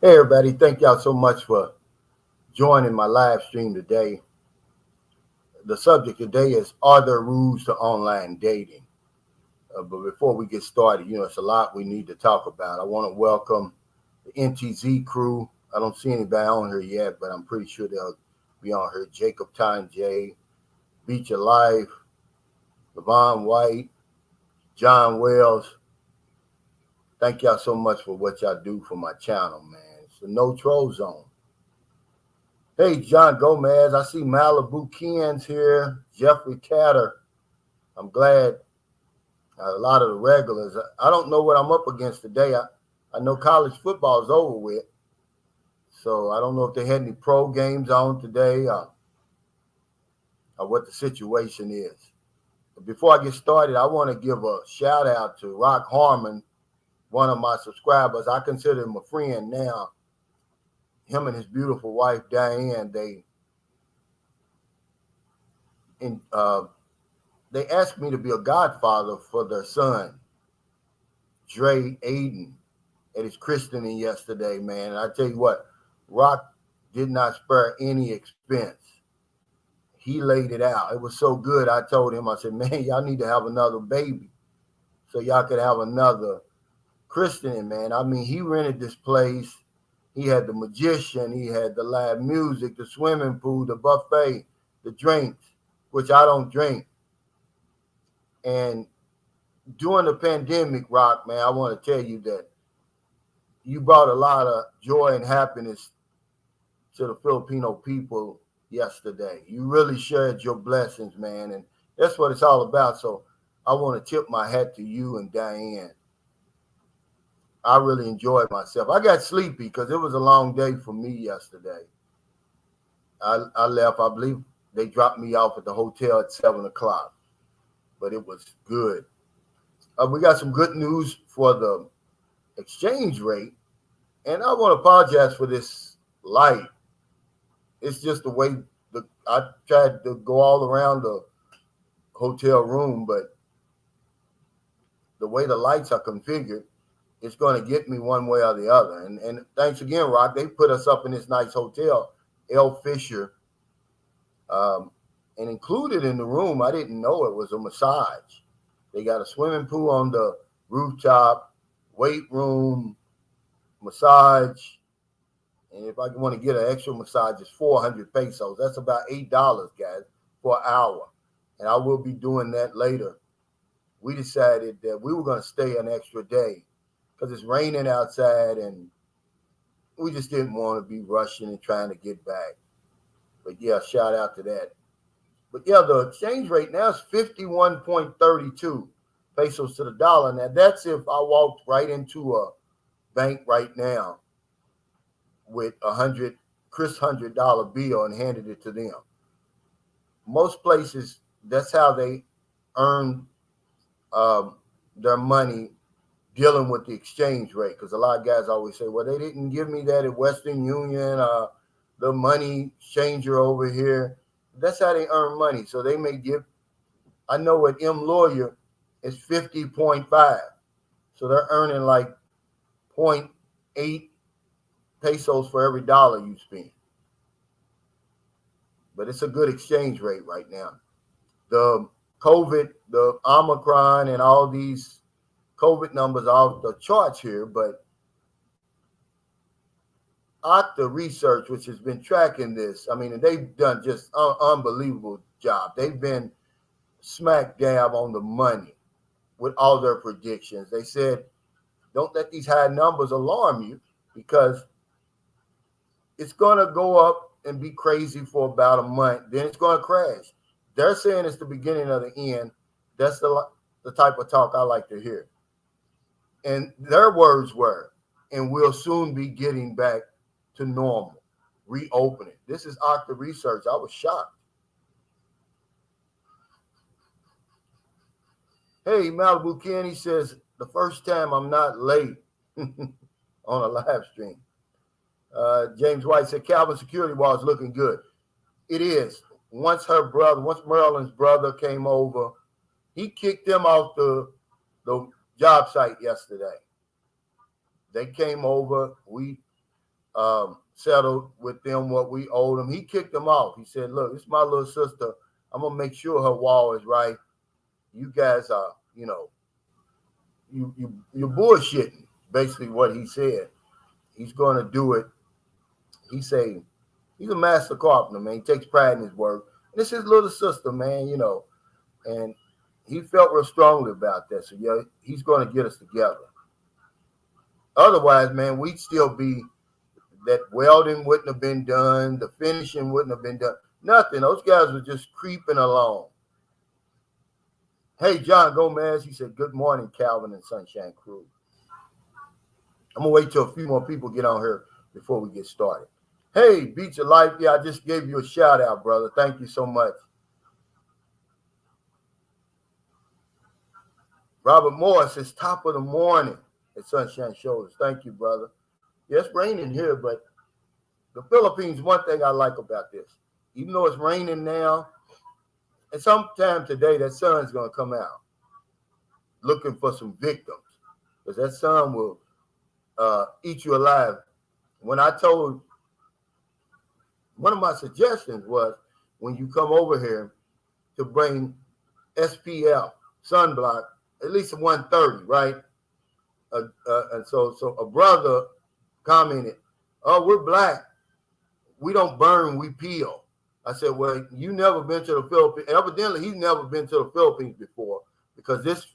Hey everybody, thank y'all so much for joining my live stream today. The subject today is, are there rules to online dating? But before we get started, it's a lot we need to talk about. I want to welcome the NTZ crew. I don't see anybody on here yet, but I'm pretty sure they'll be on here. Jacob Time J, Beach of Life, Levon White, John Wells. Thank y'all so much for what y'all do for my channel, man. It's the No Troll Zone. Hey, John Gomez. I see Malibu Ken's here. Jeffrey Catter. I'm glad a lot of the regulars. I don't know what I'm up against today. I know college football is over with. So I don't know if they had any pro games on today or what the situation is. But before I get started, I want to give a shout out to Rock Harmon, one of my subscribers. I consider him a friend now. Him and his beautiful wife, Diane, in, uh, they asked me to be a godfather for their son, Dre Aiden, at his christening yesterday, man. And I tell you what, Rock did not spare any expense. He laid it out. It was so good. I told him, I said, man, y'all need to have another baby so y'all could have another christening, man. I mean, he rented this place. He had the magician. He had the live music, the swimming pool, the buffet, the drinks, which I don't drink. And during the pandemic, Rock, man, I want to tell you that you brought a lot of joy and happiness to the Filipino people yesterday. You really shared your blessings, man, and that's what it's all about. So I want to tip my hat to you and Diane. I really enjoyed myself. I got sleepy because it was a long day for me yesterday. I left, I believe they dropped me off at the hotel at 7 o'clock, but it was good. We got some good news for the exchange rate, and I want to apologize for this light. It's just the way I tried to go all around the hotel room, but the way the lights are configured, it's going to get me one way or the other. And thanks again, Rock. They put us up in this nice hotel, L. Fisher, and included in the room, I didn't know it was a massage. They got a swimming pool on the rooftop, weight room, massage. And if I want to get an extra massage, it's 400 pesos. That's about $8, guys, for an hour. And I will be doing that later. We decided that we were going to stay an extra day because it's raining outside and we just didn't want to be rushing and trying to get back. But yeah, shout out to that. But yeah, the exchange rate now is 51.32 pesos to the dollar. Now that's if I walked right into a bank right now with $100 bill and handed it to them. Most places, that's how they earn um, their money dealing with the exchange rate. Because a lot of guys always say, well, they didn't give me that at Western Union, the money changer over here. That's how they earn money. So they may give, I know at M Lawyer, it's 50.5. So they're earning like zero point 0.8 pesos for every dollar you spend. But it's a good exchange rate right now. The COVID, the Omicron, and all these COVID numbers off the charts here, but Okta Research, which has been tracking this, I mean, they've done just an unbelievable job. They've been smack dab on the money with all their predictions. They said, don't let these high numbers alarm you because it's going to go up and be crazy for about a month. Then it's going to crash. They're saying it's the beginning of the end. That's the type of talk I like to hear. And their words were, and we'll soon be getting back to normal, reopening. This is Okta Research. I was shocked. Hey, Malibu Kenny says, the first time I'm not late on a live stream. James White said, Calvin security wall is looking good. It is. Once Merlin's brother came over, he kicked them off the job site yesterday. They came over. We settled with them what we owed him. He kicked them off. He said, "Look, it's my little sister. I'm gonna make sure her wall is right. You guys are, you're bullshitting." Basically, what he said. He's gonna do it. He say he's a master carpenter, man. He takes pride in his work. And it's his little sister, man. And he felt real strongly about that. So yeah, he's gonna get us together. Otherwise, man, we'd still be. That welding wouldn't have been done. The finishing wouldn't have been done. Nothing. Those guys were just creeping along. Hey, John Gomez, he said, "Good morning, Calvin and Sunshine Crew." I'm going to wait till a few more people get on here before we get started. Hey, Beach of Life. Yeah, I just gave you a shout out, brother. Thank you so much. Robert Morris says, "Top of the morning at Sunshine Shoulders." Thank you, brother. Yeah, it's raining here, but the Philippines, one thing I like about this, even though it's raining now, and sometime today that sun's going to come out looking for some victims, because that sun will eat you alive. When I told, one of my suggestions was when you come over here to bring SPF sunblock, at least 130, right? And so a brother commented, "Oh, we're black. We don't burn, we peel." I said, "Well, you never been to the Philippines." Evidently, he's never been to the Philippines before, because this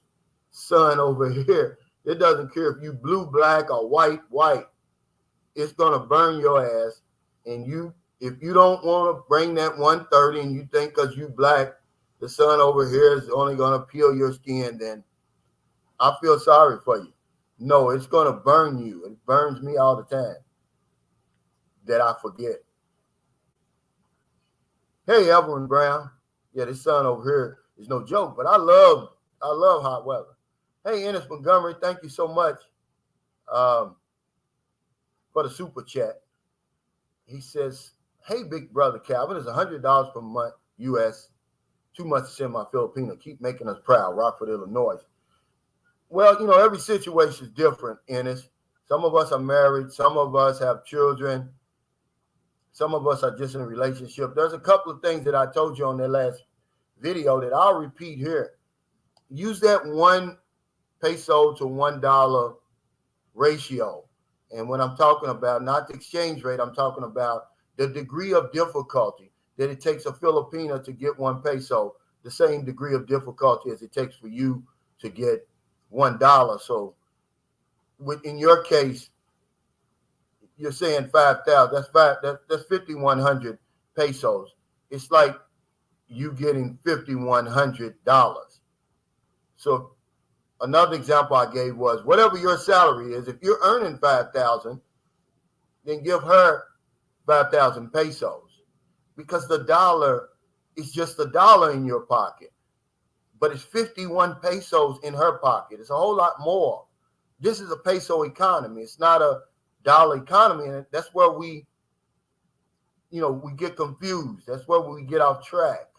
sun over here, it doesn't care if you blue, black, or white. It's going to burn your ass. And if you don't want to bring that 130 and you think because you black, the sun over here is only going to peel your skin, then I feel sorry for you. No, it's going to burn you. It burns me all the time that I forget. Hey, Evelyn Brown. Yeah, this sun over here is no joke, but I love hot weather. Hey, Ennis Montgomery, thank you so much for the super chat. He says, "Hey, big brother Calvin, it's $100 per month U.S. Too much to send my Filipino. Keep making us proud. Rockford, Illinois." Well, every situation is different, Ennis. Some of us are married. Some of us have children. Some of us are just in a relationship. There's a couple of things that I told you on that last video that I'll repeat here. Use that 1 peso to $1 ratio. And when I'm talking about not the exchange rate, I'm talking about the degree of difficulty that it takes a Filipino to get 1 peso, the same degree of difficulty as it takes for you to get $1. So in your case, you're saying 5,000. That's 5,100 pesos. It's like you getting $5,100. So another example I gave was whatever your salary is, if you're earning 5,000, then give her 5,000 pesos, because the dollar is just a dollar in your pocket, but it's 51 pesos in her pocket. It's a whole lot more. This is a peso economy. It's not a dollar economy, and that's where we get confused. That's where we get off track.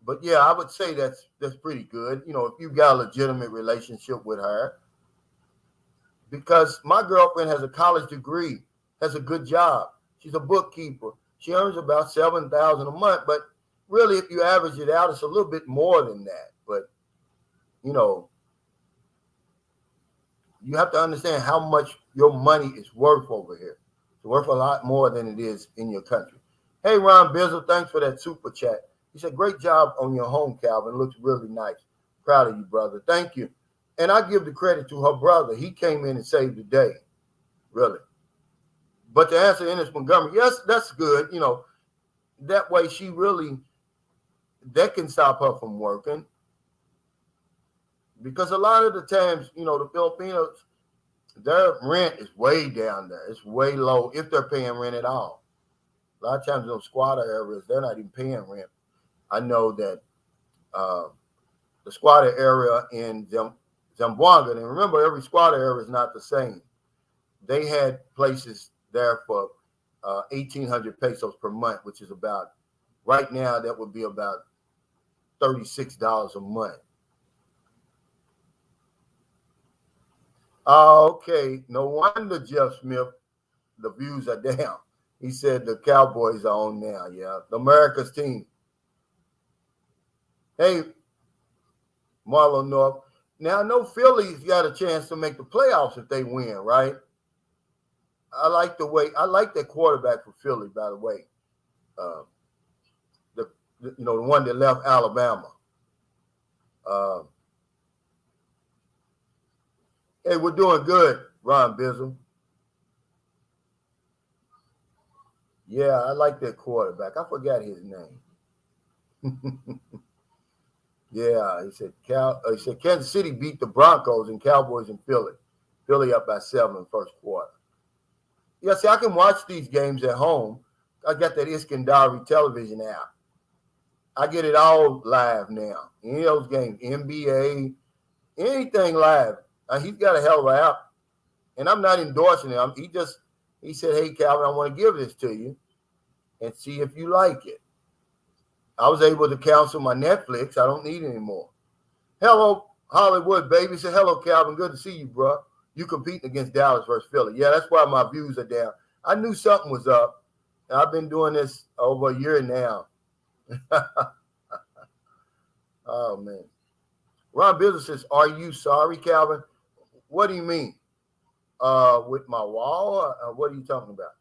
But yeah, I would say that's pretty good. If you've got a legitimate relationship with her, because my girlfriend has a college degree, has a good job. She's a bookkeeper. She earns about $7,000 a month, but really, if you average it out, it's a little bit more than that. But you have to understand how much your money is worth over here. It's worth a lot more than it is in your country. Hey, Ron Bizzle, thanks for that super chat. He said, "Great job on your home, Calvin. Looks really nice. Proud of you, brother." Thank you. And I give the credit to her brother. He came in and saved the day, really. But to answer Ennis Montgomery, yes, that's good. That way that can stop her from working. Because a lot of the times, the Filipinos, their rent is way down there. It's way low if they're paying rent at all. A lot of times in those squatter areas, they're not even paying rent. I know that the squatter area in Zamboanga, and remember, every squatter area is not the same. They had places there for 1,800 pesos per month, which is about, right now, that would be about $36 a month. Okay, no wonder Jeff Smith the views are down. He said the Cowboys are on now. Yeah, the America's team. Hey, Marlon North. Now I know Philly's got a chance to make the playoffs if they win, right? I like that quarterback for Philly, by the way. Uh, the one that left Alabama. Hey, we're doing good, Ron Bizzle. Yeah, I like that quarterback. I forgot his name. Yeah, he said Kansas City beat the Broncos and Cowboys in Philly. Philly up by 7 in the first quarter. Yeah, see, I can watch these games at home. I got that Iskandari television app. I get it all live now. Any of those games, NBA, anything live. He's got a hell of an app, and I'm not endorsing him. He said, "Hey, Calvin, I want to give this to you and see if you like it." I was able to cancel my Netflix. I don't need it anymore. Hello, Hollywood, baby. Say hello, Calvin. Good to see you, bro. You competing against Dallas versus Philly. Yeah, that's why my views are down. I knew something was up. And I've been doing this over a year now. Oh, man. Ron Business says, are you sorry, Calvin? What do you mean? With my wall? What are you talking about?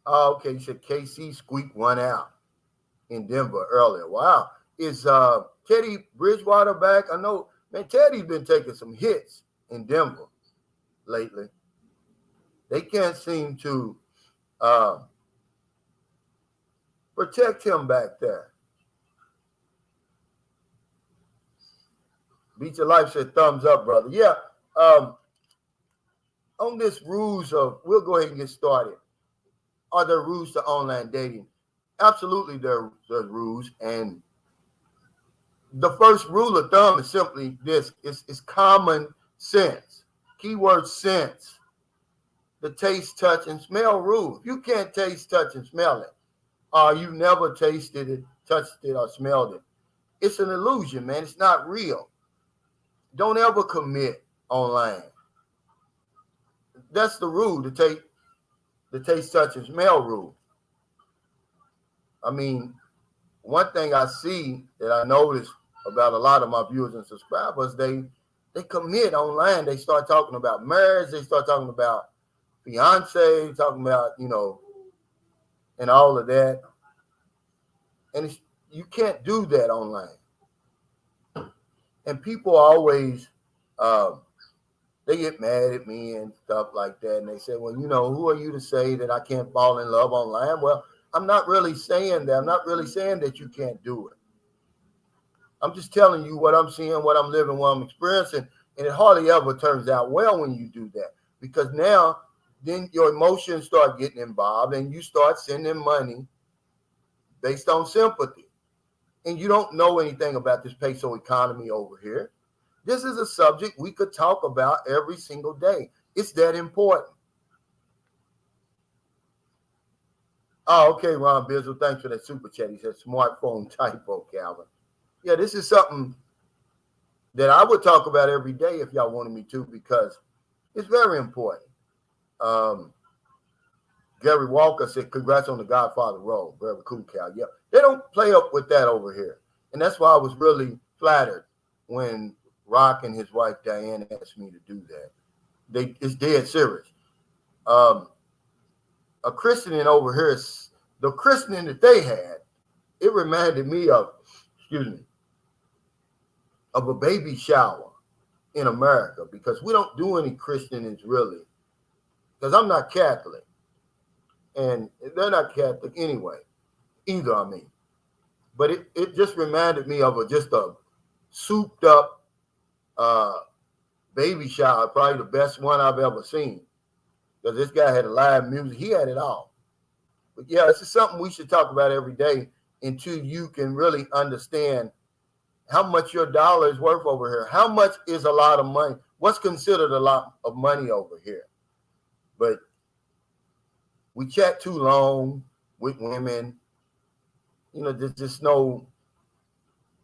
Oh, okay. You said KC squeaked one out in Denver earlier. Wow. Is Teddy Bridgewater back? I know, man, Teddy's been taking some hits in Denver lately. They can't seem to protect him back there. Beat Your Life said thumbs up, brother. Yeah. On this rules we'll go ahead and get started. Are there rules to online dating? Absolutely, there's rules. And the first rule of thumb is simply this. It's common sense. Keyword sense. The taste, touch, and smell rule. If you can't taste, touch, and smell it, or you never tasted it, touched it, or smelled it, it's an illusion, man. It's not real. Don't ever commit online. That's the rule, the taste, touch, and smell rule. I mean, one thing I see that I notice about a lot of my viewers and subscribers, they commit online. They start talking about marriage. They start talking about fiance, talking about, and all of that. And you can't do that online. And people always, they get mad at me and stuff like that. And they say, well, who are you to say that I can't fall in love online? Well, I'm not really saying that. I'm not really saying that you can't do it. I'm just telling you what I'm seeing, what I'm living, what I'm experiencing. And it hardly ever turns out well when you do that. Because now, then your emotions start getting involved and you start sending money based on sympathy. And you don't know anything about this peso economy over here. This is a subject we could talk about every single day. It's that important. Oh, okay, Ron Bizzle. Thanks for that super chat. He said smartphone typo, Calvin. Yeah, this is something that I would talk about every day if y'all wanted me to, because it's very important. Gary Walker said, congrats on the Godfather role. Very cool, Cal. Yeah, they don't play up with that over here. And that's why I was really flattered when Rock and his wife Diane asked me to do that. It's dead serious. A christening over here, the christening that they had, it reminded me of a baby shower in America, because we don't do any christenings really, because I'm not Catholic and they're not Catholic anyway either. I mean, but it just reminded me of just a souped up baby shower, probably the best one I've ever seen, because this guy had a live music. He had it all. But yeah, this is something we should talk about every day until you can really understand how much your dollar is worth over here. How much is a lot of money? What's considered a lot of money over here? But we chat too long with women. There's just no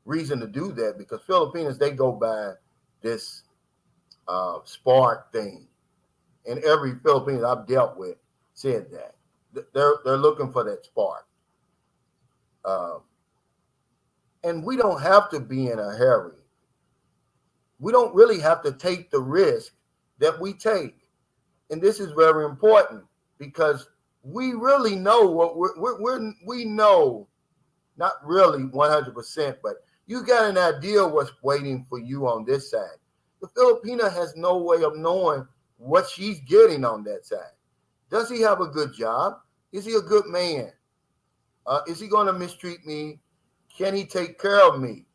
reason to do that, because Filipinos, they go by this spark thing. And every Filipino I've dealt with said that. They're looking for that spark. Uh, and we don't have to be in a hurry. We don't really have to take the risk that we take. And this is very important because we really know what we know, not really 100%, but you got an idea what's waiting for you on this side. The Filipina has no way of knowing what she's getting on that side. Does he have a good job? Is he a good man? Is he going to mistreat me? Can he take care of me?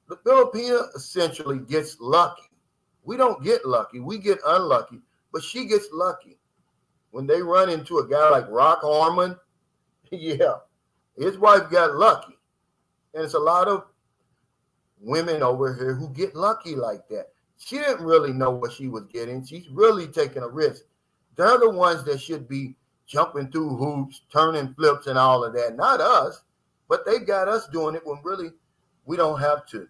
The Filipina essentially gets lucky. We don't get lucky. We get unlucky. But she gets lucky. When they run into a guy like Rock Harmon, yeah, his wife got lucky. And it's a lot of women over here who get lucky like that. She didn't really know what she was getting. She's really taking a risk. They're the ones that should be jumping through hoops, turning flips and all of that. Not us, but they got us doing it when really we don't have to.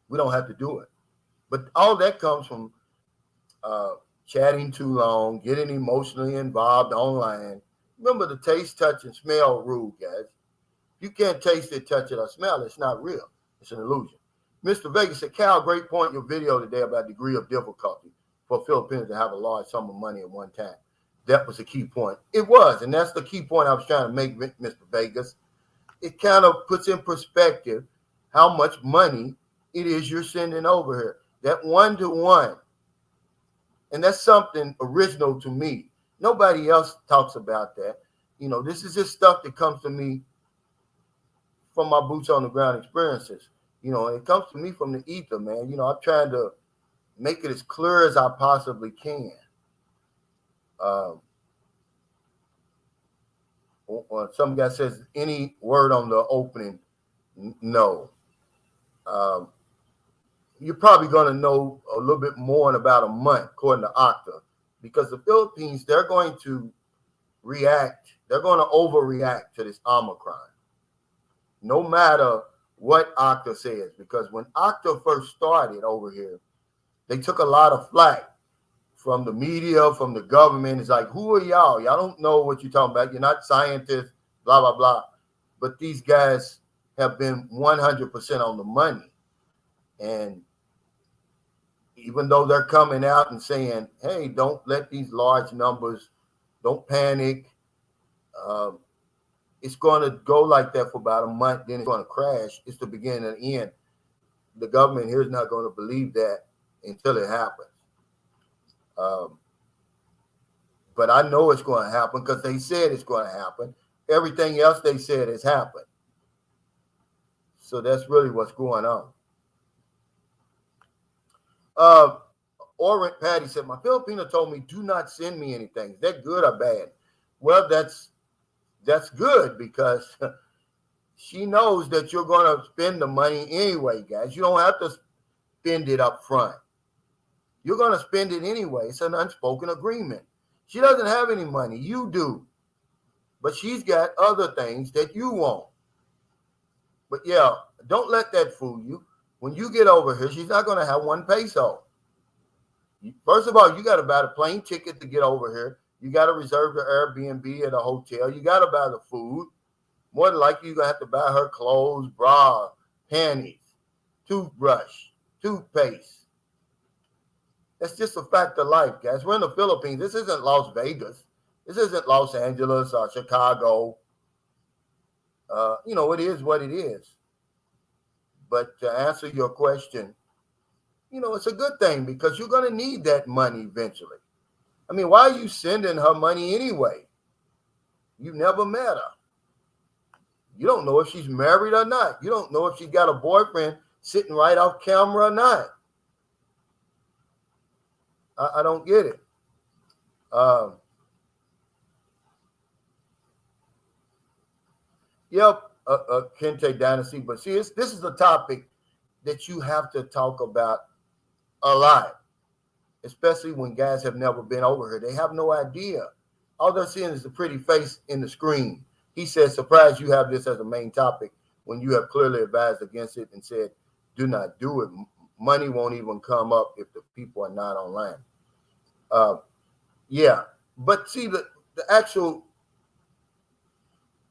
We don't have to do it. But all that comes from chatting too long, getting emotionally involved online. Remember the taste, touch, and smell rule, guys. You can't taste it, touch it, or smell it. It's not real. It's an illusion. Mr. Vegas said, Cal, great point in your video today about degree of difficulty for Filipinos to have a large sum of money at one time. That was a key point. It was, and that's the key point I was trying to make, Mr. Vegas. It kind of puts in perspective how much money it is you're sending over here. That 1-to-1. And that's something original to me. Nobody else talks about that. You know, this is just stuff that comes to me from my boots on the ground experiences. You know, it comes to me from the ether, man. You know, I'm trying to make it as clear as I possibly can. Some guy says, any word on the opening? No. You're probably going to know a little bit more in about a month, according to Octa, because the Philippines, they're going to react. They're going to overreact to this Omicron, no matter what Octa says, because when Octa first started over here, they took a lot of flack from the media, from the government. It's like, who are y'all? Y'all don't know what you're talking about. You're not scientists, blah, blah, blah. But these guys have been 100% on the money. And even though they're coming out and saying, hey, don't let these large numbers, don't panic. It's going to go like that for about a month. Then it's going to crash. It's the beginning and the end. The government here is not going to believe that until it happens. But I know it's going to happen because they said it's going to happen. Everything else they said has happened. So that's really what's going on. Orient Patty said, my Filipino told me, do not send me anything. Is that good or bad? Well, that's good because she knows that you're going to spend the money anyway, guys. You don't have to spend it up front. You're going to spend it anyway. It's an unspoken agreement. She doesn't have any money. You do. But she's got other things that you want. But yeah, don't let that fool you. When you get over here, she's not going to have 1 peso. First of all, you got to buy the plane ticket to get over here. You got to reserve the Airbnb at a hotel. You got to buy the food. More than likely, you're going to have to buy her clothes, bra, panties, toothbrush, toothpaste. That's just a fact of life, guys. We're in the Philippines. This isn't Las Vegas. This isn't Los Angeles or Chicago. It is what it is. But to answer your question, it's a good thing because you're going to need that money eventually. I mean, why are you sending her money anyway? You never met her. You don't know if she's married or not. You don't know if she's got a boyfriend sitting right off camera or not. I don't get it. Kente Dynasty. But see, this is a topic that you have to talk about a lot, especially when guys have never been over here. They have no idea. All they're seeing is the pretty face in the screen. He says, surprised you have this as a main topic when you have clearly advised against it and said, do not do it, money won't even come up if the people are not online. Yeah, but see, the actual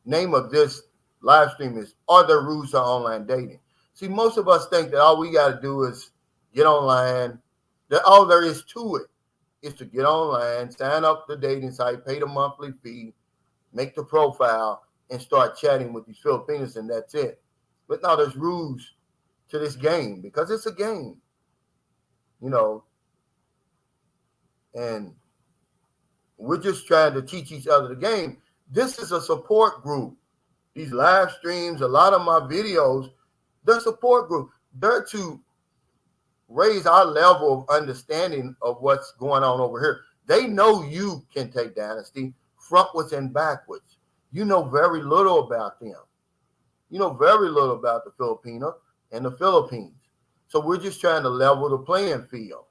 name of this live stream is Are There Rules to Online Dating? See, most of us think that all we got to do is get online. That all there is to it is to get online, sign up the dating site, pay the monthly fee, make the profile, and start chatting with these Filipinos, and that's it. But now there's rules to this game because it's a game, and we're just trying to teach each other the game. This is a support group. These live streams, a lot of my videos, they're support group. They're to raise our level of understanding of what's going on over here. They know you can take Dynasty frontwards and backwards. You know very little about them. You know very little about the Filipino and the Philippines. So we're just trying to level the playing field.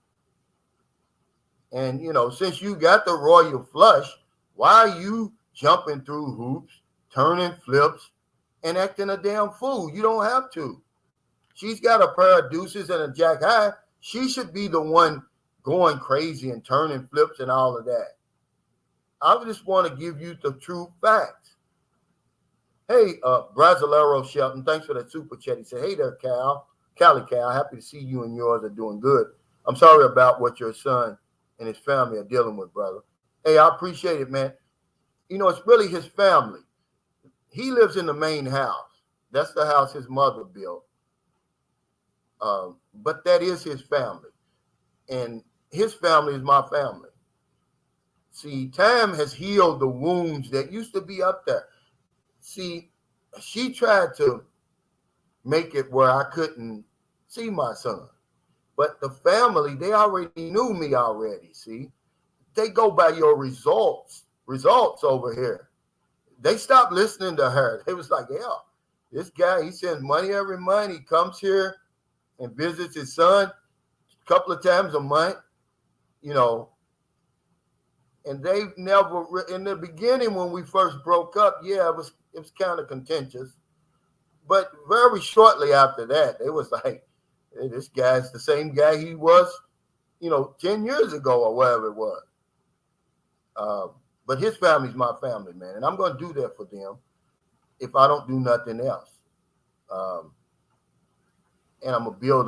And, since you got the royal flush, why are you jumping through hoops, turning flips, and acting a damn fool? You don't have to. She's got a pair of deuces and a jack high. She should be the one going crazy and turning flips and all of that. I just want to give you the true facts. Hey, Brasilero Shelton, thanks for that super chat. He said, hey there, Cali Cal, happy to see you and yours are doing good. I'm sorry about what your son and his family are dealing with, brother. Hey, I appreciate it, man. It's really his family. He lives in the main house. That's the house his mother built. But that is his family. And his family is my family. See, time has healed the wounds that used to be up there. See, she tried to make it where I couldn't see my son. But the family, they already knew me already, see. They go by your results over here. They stopped listening to her. They was like, yeah, this guy, he sends money every month. He comes here and visits his son a couple of times a month, and they've never, in the beginning when we first broke up, yeah, it was kind of contentious. But very shortly after that, it was like, hey, this guy's the same guy he was, 10 years ago or whatever it was. But his family's my family, man. And I'm going to do that for them if I don't do nothing else. And I'm going to build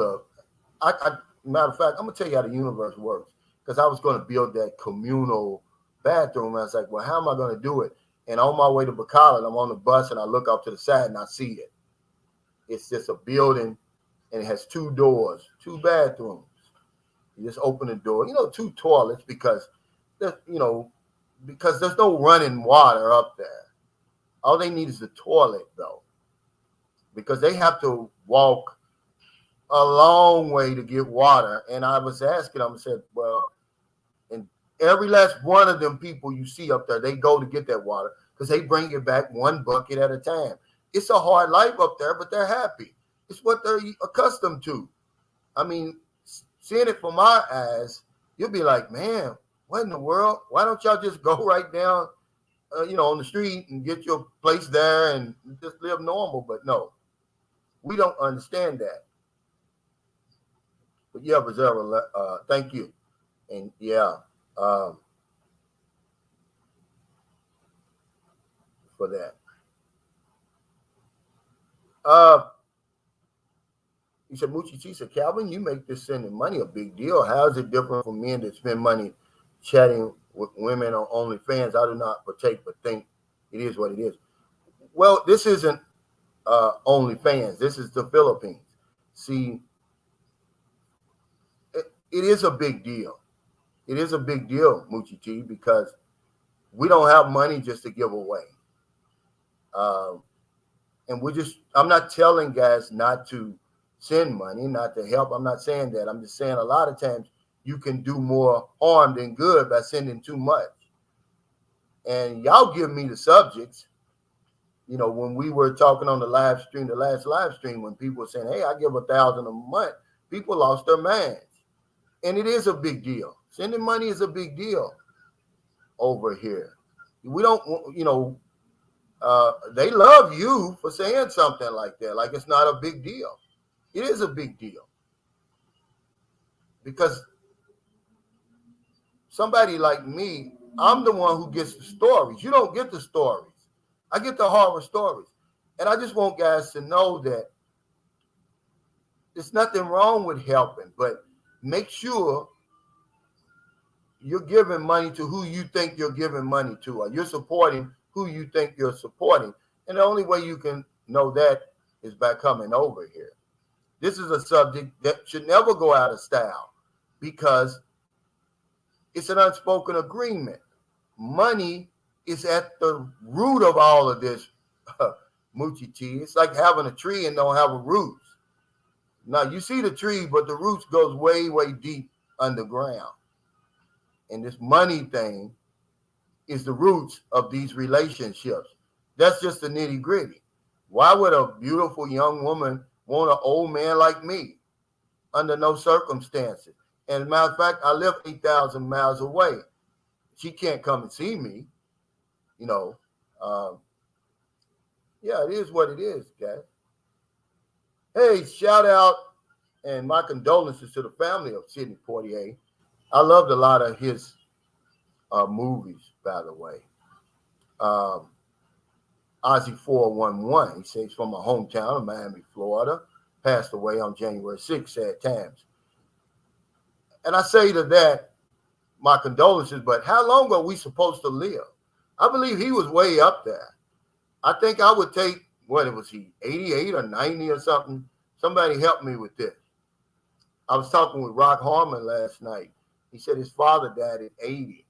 matter of fact, I'm going to tell you how the universe works. Because I was going to build that communal bathroom. And I was like, well, how am I going to do it? And on my way to Bacala, I'm on the bus and I look off to the side and I see it. It's just a building and it has 2 doors, 2 bathrooms. You just open the door, 2 toilets because there's no running water up there. All they need is the toilet though, because they have to walk a long way to get water. And I was asking them, I said, well, and every last one of them people you see up there, they go to get that water because they bring it back 1 bucket at a time. It's a hard life up there, but they're happy. It's what they're accustomed to. I mean, seeing it from my eyes, you'll be like, man, what in the world? Why don't y'all just go right down, on the street and get your place there and just live normal? But no, we don't understand that. But yeah, Brazil, thank you. And yeah, for that. He said, Moochie said, Calvin, you make this sending money a big deal. How is it different from men that spend money chatting with women on OnlyFans? I do not partake, but think it is what it is. Well, this isn't OnlyFans. This is the Philippines. See, it is a big deal. It is a big deal, Moochie T, because we don't have money just to give away. And I'm not telling guys not to send money, not to help. I'm not saying that. I'm just saying a lot of times you can do more harm than good by sending too much. And y'all give me the subjects. When we were talking on the last live stream, when people were saying, hey, I give $1,000 a month, people lost their minds. And it is a big deal. Sending money is a big deal over here. We don't, they love you for saying something like that. Like it's not a big deal. It is a big deal. because somebody like me, I'm the one who gets the stories. You don't get the stories. I get the horror stories. And I just want guys to know that there's nothing wrong with helping, but make sure you're giving money to who you think you're giving money to, or you're supporting who you think you're supporting. And the only way you can know that is by coming over here. This is a subject that should never go out of style because it's an unspoken agreement. Money is at the root of all of this, Moochie T. It's like having a tree and don't have a roots. Now you see the tree, but the roots goes way, way deep underground. And this money thing is the roots of these relationships. That's just the nitty gritty. Why would a beautiful young woman want an old man like me? Under no circumstances. And as a matter of fact, I live 8,000 miles away. She can't come and see me, you know. Yeah, it is what it is, guys. Hey, shout out and my condolences to the family of Sidney Poitier. I loved a lot of his movies, by the way. Ozzy 411, he says, from my hometown of Miami, Florida, passed away on January 6th, sad times. And I say to that, my condolences, but how long are we supposed to live? I believe he was way up there. I think I would take, what was he, 88 or 90 or something? Somebody help me with this. I was talking with Rock Harmon last night. He said his father died at 80.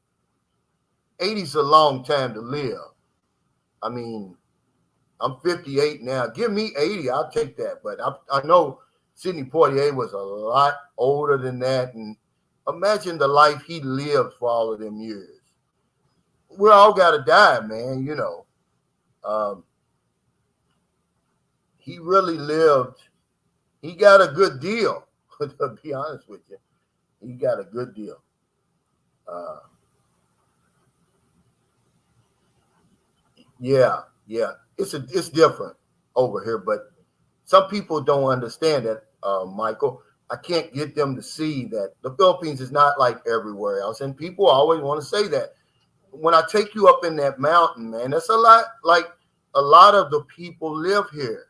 80 is a long time to live. I mean, I'm 58 now. Give me 80, I'll take that. But I know Sidney Poitier was a lot older than that. And imagine the life he lived for all of them years. We all got to die, man, you know. He really lived. He got a good deal, to be honest with you. He got a good deal. Yeah. It's different over here, but some people don't understand that, Michael. I can't get them to see that the Philippines is not like everywhere else. And people always want to say that. When I take you up in that mountain, man, that's a lot like a lot of the people live here.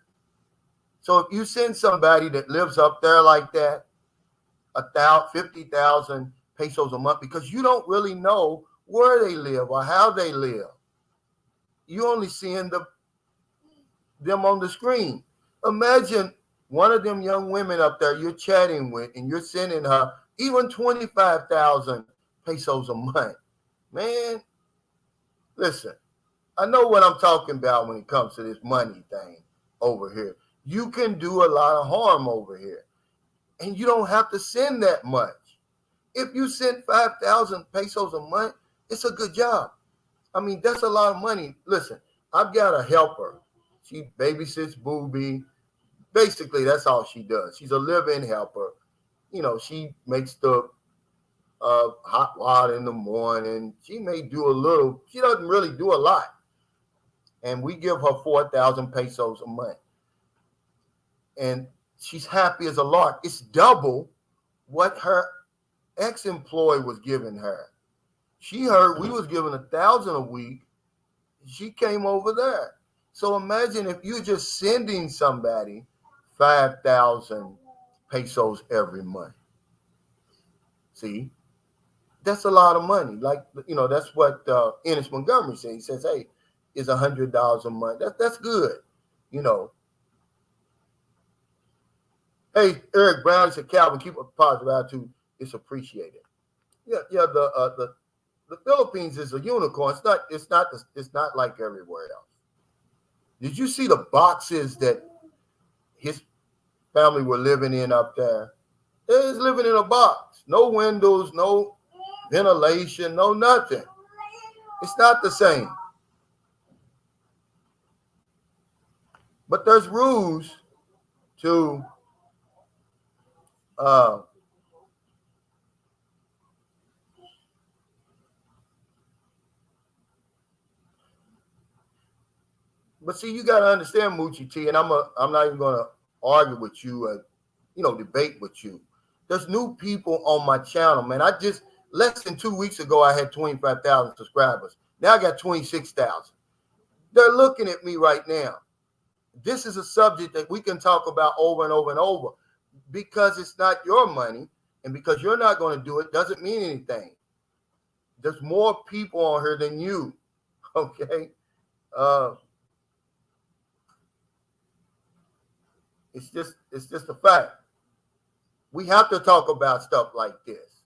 So if you send somebody that lives up there like that, 50,000 pesos a month, because you don't really know where they live or how they live. You only seeing them on the screen. Imagine one of them young women up there you're chatting with and you're sending her even 25,000 pesos a month. Man, listen, I know what I'm talking about when it comes to this money thing over here. You can do a lot of harm over here. And you don't have to send that much. If you send 5,000 pesos a month, it's a good job. I mean, that's a lot of money. Listen, I've got a helper. She babysits Booby. Basically, that's all she does. She's a live-in helper. You know, she makes the hot water in the morning. She may do a little. She doesn't really do a lot. And we give her 4,000 pesos a month. And she's happy as a lark. It's double what her ex-employee was giving her. She heard we was giving 1,000 a week. She came over there. So imagine if you're just sending somebody 5,000 pesos every month. See, that's a lot of money. Like, you know, that's what Ennis Montgomery said. He says, hey, it's $100 a month. That's good, you know. Hey, Eric Brown said, Calvin, keep a positive attitude. It's appreciated. Yeah. The Philippines is a unicorn. It's not like everywhere else. Did you see the boxes that his family were living in up there? They was living in a box. No windows, no ventilation, no nothing. It's not the same. But there's rules to but see, you got to understand, Moochie T, and I'm not even going to argue with you, debate with you. There's new people on my channel, man. I just less than 2 weeks ago, I had 25,000 subscribers. Now I got 26,000. They're looking at me right now. This is a subject that we can talk about over and over and over. Because it's not your money and because you're not going to do it doesn't mean anything. There's more people on here than you. Okay. It's just a fact. We have to talk about stuff like this.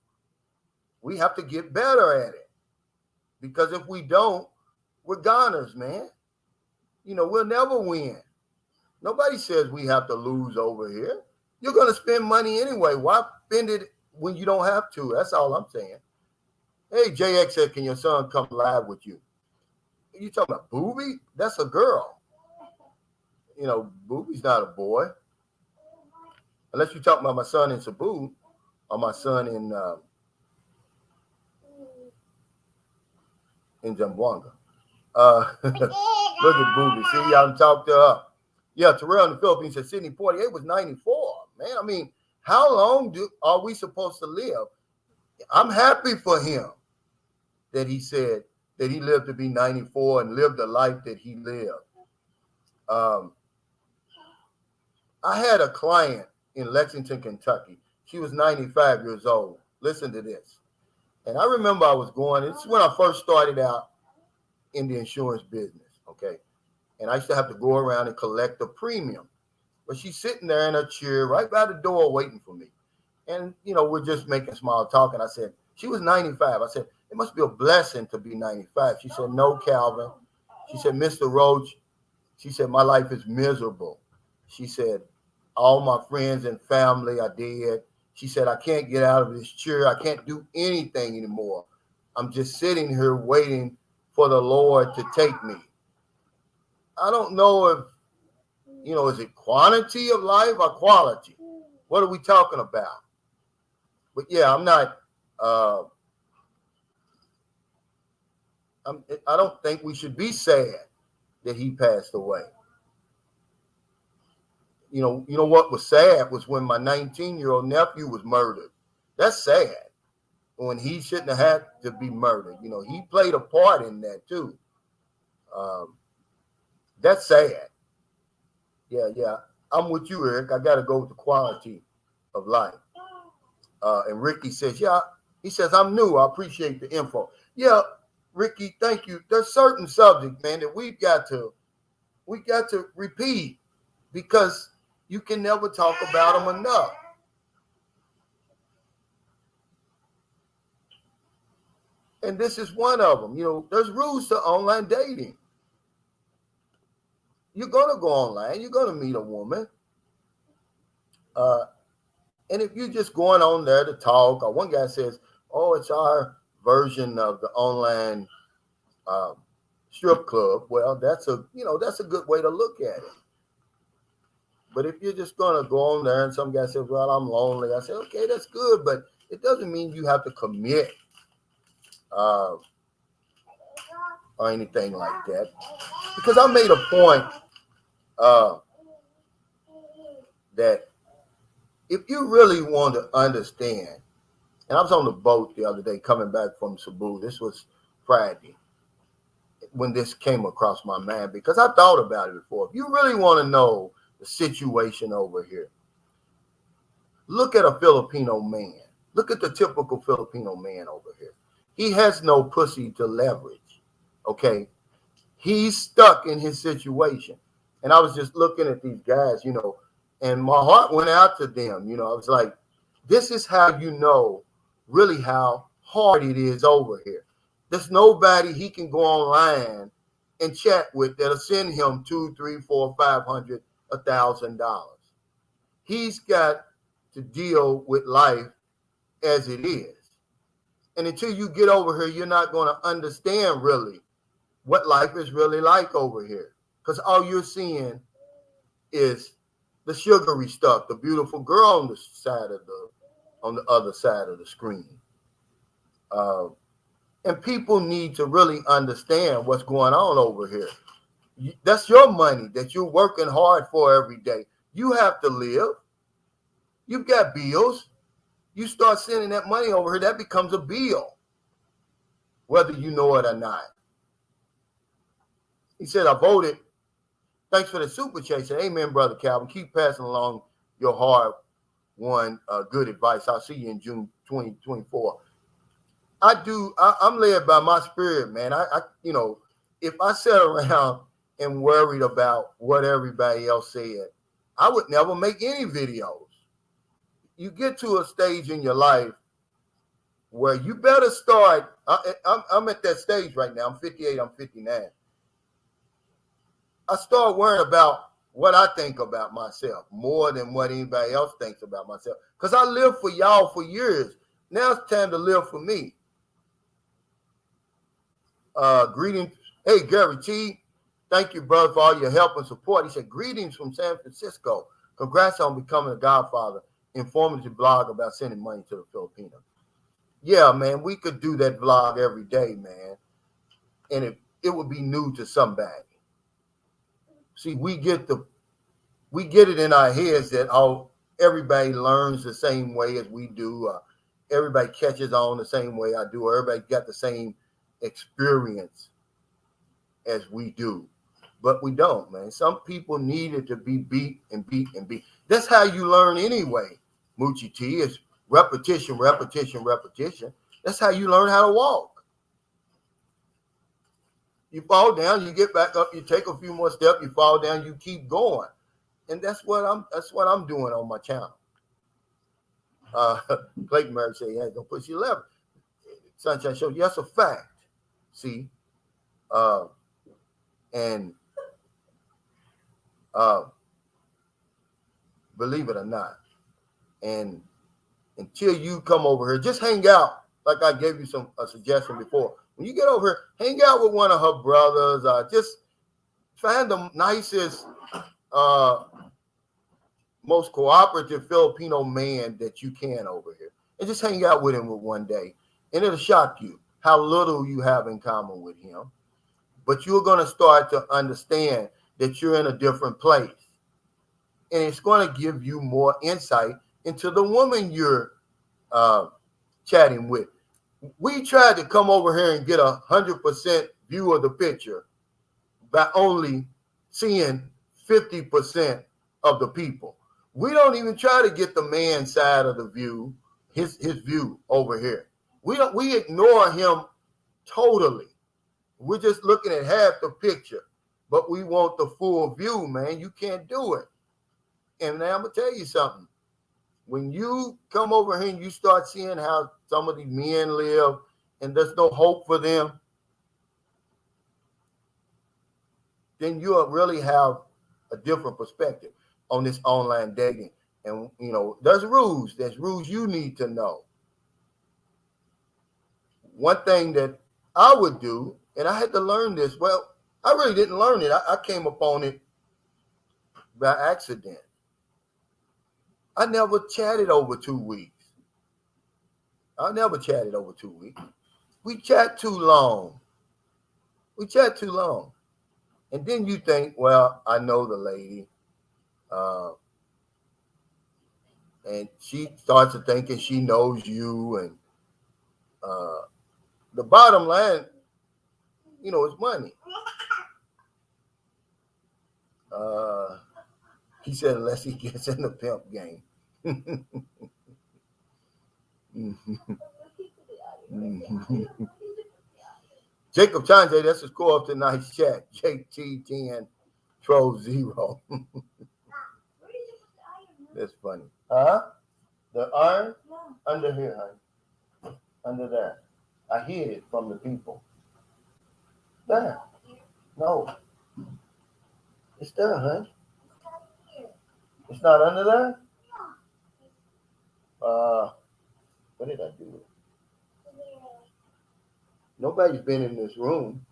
We have to get better at it. Because if we don't, we're goners, man. We'll never win. Nobody says we have to lose over here. You're going to spend money anyway. Why spend it when you don't have to? That's all I'm saying. Hey, JX said, can your son come live with you? You talking about Booby? That's a girl. Booby's not a boy. Unless you're talking about my son in Cebu or my son in Zamboanga. Look at Booby. See, y'all talked to her. Yeah, Terrell in the Philippines said Sydney 48 was 94. Man, I mean, how long are we supposed to live? I'm happy for him that he said that he lived to be 94 and lived the life that he lived. I had a client in Lexington, Kentucky. She was 95 years old. Listen to this. And I remember I was going, it's when I first started out in the insurance business, okay? And I used to have to go around and collect the premium. But she's sitting there in her chair right by the door waiting for me. And, we're just making small talk. And I said, she was 95. I said, it must be a blessing to be 95. She said, no, Calvin. She said, Mr. Roach, she said, my life is miserable. She said, all my friends and family are dead. She said, I can't get out of this chair. I can't do anything anymore. I'm just sitting here waiting for the Lord to take me. I don't know if, is it quantity of life or quality? What are we talking about? But yeah, I'm not, I don't think we should be sad that he passed away. You know what was sad was when my 19-year-old nephew was murdered. That's sad. When he shouldn't have had to be murdered. He played a part in that too. That's sad. Yeah. I'm with you, Eric. I got to go with the quality of life. And Ricky says, yeah, he says, I'm new. I appreciate the info. Yeah, Ricky, thank you. There's certain subjects, man, that we got to repeat because you can never talk about them enough. And this is one of them. There's rules to online dating. You're going to go online. You're going to meet a woman. And if you're just going on there to talk, or one guy says, oh, it's our version of the online strip club. Well, that's a good way to look at it. But if you're just going to go on there and some guy says, well, I'm lonely. I say, okay, that's good. But it doesn't mean you have to commit or anything like that. Because I made a point that if you really want to understand, and I was on the boat the other day coming back from Cebu. This was Friday when this came across my mind because I thought about it before. If you really want to know the situation over here, look at a Filipino man. Look at the typical Filipino man over here. He has no pussy to leverage, okay? He's stuck in his situation. And I was just looking at these guys, and my heart went out to them. I was like, this is how you know really how hard it is over here. There's nobody he can go online and chat with that'll send him $200, $300, $400, $500, $1,000. He's got to deal with life as it is. And until you get over here, you're not going to understand really what life is really like over here. Because all you're seeing is the sugary stuff, the beautiful girl on the other side of the screen. And people need to really understand what's going on over here. That's your money that you're working hard for every day. You have to live. You've got bills. You start sending that money over here, that becomes a bill, whether you know it or not. He said, I voted. Thanks for the super chat. Said, amen, Brother Calvin. Keep passing along your hard-won good advice. I'll see you in June 2024. I'm led by my spirit, man. I if I sat around and worried about what everybody else said, I would never make any videos. You get to a stage in your life where you better start. I'm at that stage right now. I'm 58. I'm 59. I start worrying about what I think about myself more than what anybody else thinks about myself. Because I lived for y'all for years. Now it's time to live for me. Greetings. Hey, Gary T. Thank you, brother, for all your help and support. He said, greetings from San Francisco. Congrats on becoming a godfather. Informative blog about sending money to the Filipinos. Yeah, man, we could do that vlog every day, man. And it would be new to somebody. See, we get it in our heads that everybody learns the same way as we do. Everybody catches on the same way I do. Or everybody got the same experience as we do. But we don't, man. Some people needed to be beat and beat and beat. That's how you learn anyway, Moochie T. It's repetition, repetition, repetition. That's how you learn how to walk. You fall down, you get back up, you take a few more steps, you fall down, you keep going. And that's what I'm doing on my channel. Clayton Murray said, yeah, don't push your lever. Sunshine Show, yes, a fact. See? And believe it or not, and until you come over here, just hang out. Like I gave you a suggestion before. When you get over here, hang out with one of her brothers. Just find the nicest, most cooperative Filipino man that you can over here, and just hang out with him for one day, and it'll shock you how little you have in common with him. But you're going to start to understand that you're in a different place. And it's going to give you more insight into the woman you're chatting with. We tried to come over here and get 100% view of the picture by only seeing 50% of the people. We don't even try to get the man's side of the view, his view over here. We ignore him totally. We're just looking at half the picture, but we want the full view, man. You can't do it. And now I'm going to tell you something. When you come over here and you start seeing how some of these men live and there's no hope for them, then you'll really have a different perspective on this online dating. And, there's rules. There's rules you need to know. One thing that I would do, and I had to learn this. Well, I really didn't learn it. I came upon it by accident. I never chatted over 2 weeks. We chat too long. And then you think, well, I know the lady. And she starts to thinking she knows you. And the bottom line, is money. He said, unless he gets in the pimp game. Jacob Chanje, that's the score of tonight's chat. JT10 Troll 0. That's funny. Huh? The iron? Yeah. Under here, honey. Under there. I hid it from the people. There. No. It's there, honey. It's not under there? What did I do? Nobody's been in this room.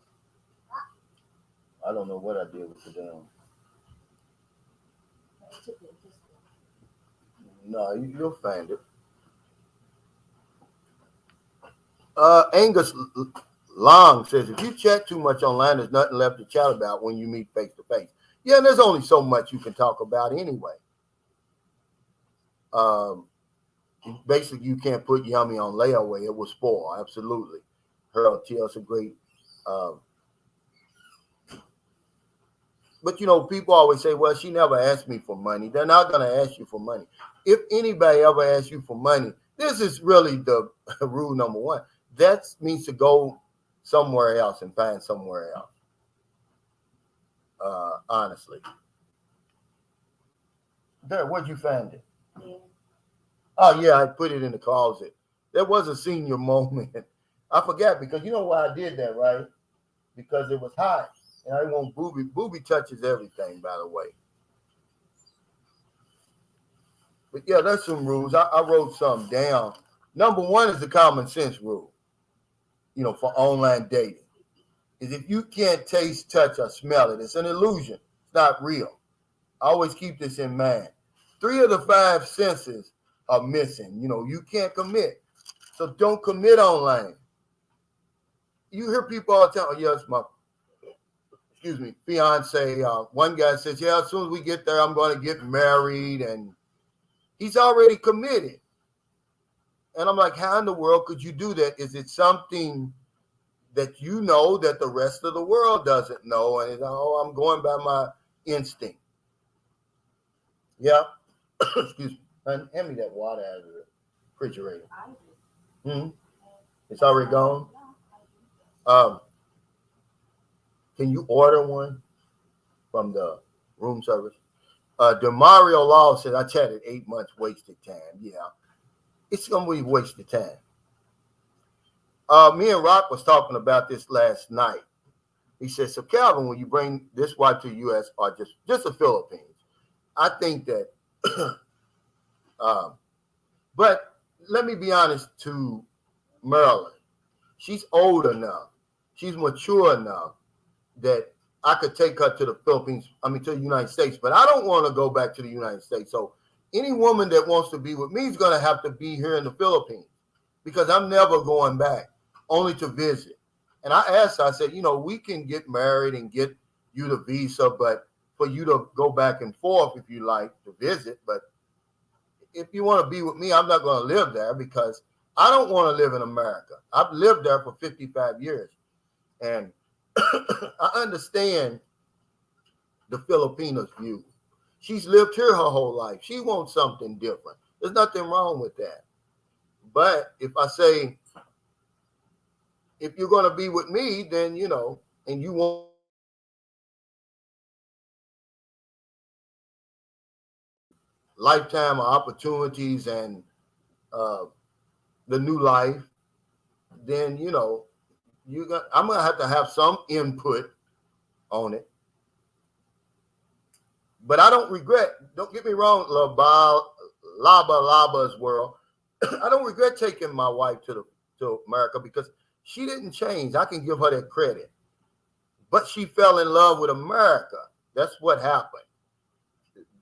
I don't know what I did with the damn. No, you'll find it. Angus Long says, if you chat too much online, there's nothing left to chat about when you meet face to face. Yeah, and there's only so much you can talk about anyway. Basically, you can't put Yummy on layaway. It will spoil. Absolutely. Her tells a great. Uh, but people always say, "Well, she never asked me for money." They're not going to ask you for money. If anybody ever asks you for money, this is really the rule number one. That means to go somewhere else and find somewhere else. Honestly, there. Where'd you find it? Yeah. Oh yeah, I put it in the closet. There was a senior moment. I forgot because you know why I did that, right? Because it was hot, and I want Booby. Booby touches everything, by the way. But yeah, that's some rules. I wrote some down. Number one is the common sense rule. For online dating, is if you can't taste, touch, or smell it, it's an illusion. It's not real. I always keep this in mind. 3 of the 5 senses are missing. You can't commit. So don't commit online. You hear people all the time, oh, yes, my fiance. One guy says, yeah, as soon as we get there, I'm going to get married. And he's already committed. And I'm like, how in the world could you do that? Is it something that you know that the rest of the world doesn't know? And I'm going by my instinct. Yeah. Excuse me. And hand me that water out of the refrigerator. It's already gone. Can you order one from the room service? Demario Law said, I chatted 8 months wasted time. Yeah, it's going to be wasted time. Me and Rock was talking about this last night. He said, so Calvin, when you bring this wife to the U.S. or just the Philippines, I think that, but let me be honest to Maryland. She's old enough. She's mature enough that I could take her to the Philippines, to the United States, but I don't want to go back to the United States. So any woman that wants to be with me is going to have to be here in the Philippines because I'm never going back, only to visit. And I asked her, I said, we can get married and get you the visa, but for you to go back and forth if you like to visit. But if you want to be with me, I'm not going to live there because I don't want to live in America. I've lived there for 55 years. And I understand the Filipina's view. She's lived here her whole life. She wants something different. There's nothing wrong with that. But if I say, if you're going to be with me, then, and you want lifetime opportunities and the new life, then, I'm going to have some input on it. But I don't regret, don't get me wrong, Laba's world. I don't regret taking my wife to America because she didn't change. I can give her that credit. But she fell in love with America. That's what happened.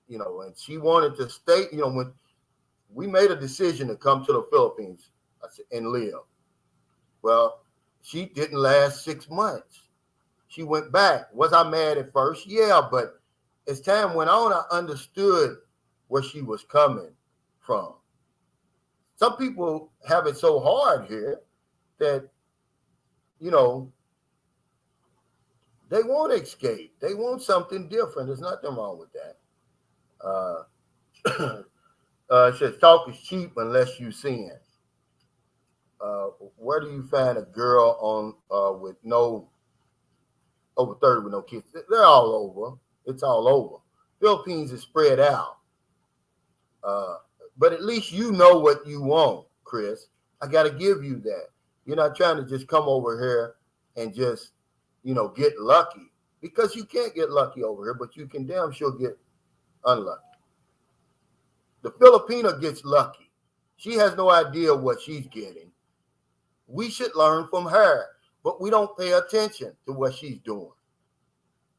And she wanted to stay, when we made a decision to come to the Philippines and live. Well, she didn't last 6 months. She went back. Was I mad at first? Yeah, but as time went on, I understood where she was coming from. Some people have it so hard here that, they won't escape. They want something different. There's nothing wrong with that. It says talk is cheap unless you sin. Where do you find a girl on with no over 30 with no kids? They're all over. It's all over. Philippines is spread out. But at least you know what you want, Chris. I got to give you that. You're not trying to just come over here and just, get lucky. Because you can't get lucky over here, but you can damn sure get unlucky. The Filipina gets lucky. She has no idea what she's getting. We should learn from her, but we don't pay attention to what she's doing.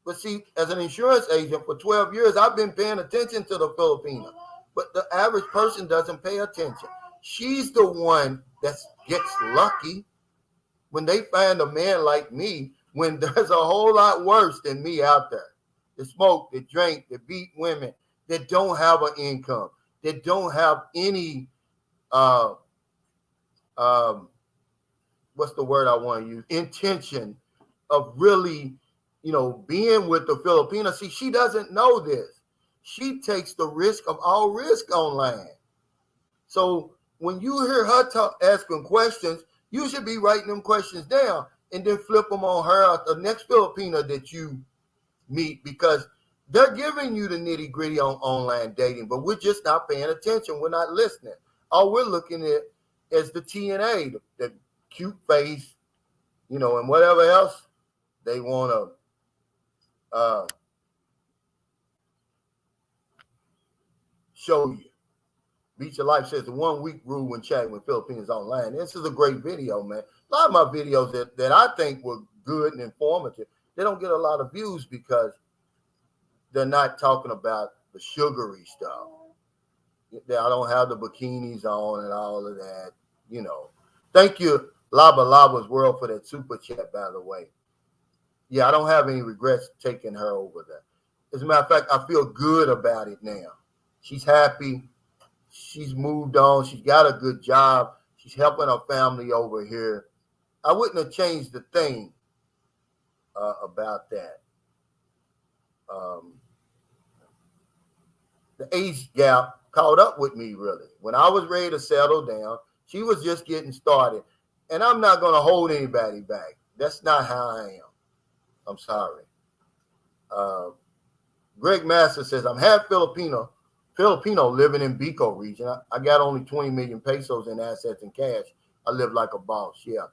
But see, as an insurance agent for 12 years, I've been paying attention to the Filipina. But the average person doesn't pay attention. She's the one that gets lucky when they find a man like me, when there's a whole lot worse than me out there. That smoke, that drink, that beat women, that don't have an income, that don't have any uh, um, what's the word I want to use? Intention of really, being with the Filipino. See, she doesn't know this. She takes the risk of all risk on land. So when you hear her asking questions, you should be writing them questions down and then flip them on her, the next Filipino that you meet, because they're giving you the nitty gritty on online dating, but we're just not paying attention. We're not listening. All we're looking at is the TNA, the cute face, and whatever else they want to show you. Beach of Life says the 1 week rule when chatting with Filipinos online. This is a great video, man. A lot of my videos that I think were good and informative, they don't get a lot of views because they're not talking about the sugary stuff. I don't have the bikinis on and all of that, Thank you, Laba Laba's World, for that super chat, by the way. Yeah, I don't have any regrets taking her over there. As a matter of fact, I feel good about it now. She's happy. She's moved on. She's got a good job. She's helping her family over here. I wouldn't have changed a thing about that. The age gap caught up with me, really. When I was ready to settle down, she was just getting started. And I'm not going to hold anybody back. That's not how I am. I'm sorry. Greg Master says, I'm half Filipino living in Bicol region. I got only 20 million pesos in assets and cash. I live like a boss. Yeah.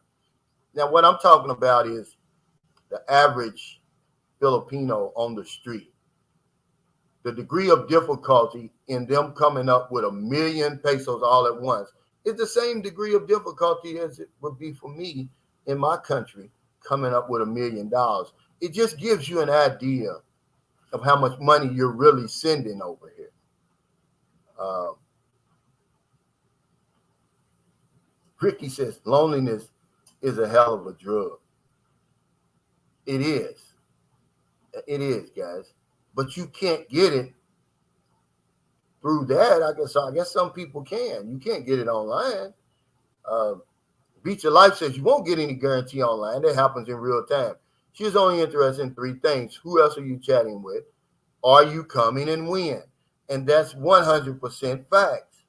Now, what I'm talking about is the average Filipino on the street. The degree of difficulty in them coming up with 1 million pesos all at once is the same degree of difficulty as it would be for me in my country coming up with $1 million. It just gives you an idea of how much money you're really sending over here. Ricky says loneliness is a hell of a drug. It is. It is, guys. But you can't get it through that. I guess some people can. You can't get it online. Beach of Life says you won't get any guarantee online. That happens in real time. She's only interested in 3 things. Who else are you chatting with? Are you coming and when? And that's 100% facts.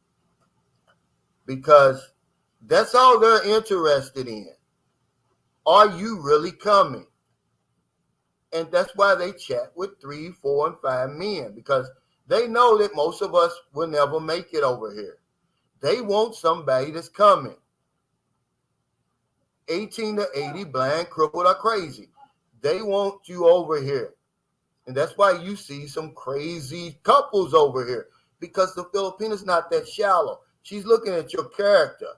Because that's all they're interested in. Are you really coming? And that's why they chat with 3, 4, and 5 men, because they know that most of us will never make it over here. They want somebody that's coming. 18 to 80, blind, crippled, or crazy. They want you over here. And that's why you see some crazy couples over here, because the Filipina's not that shallow. She's looking at your character,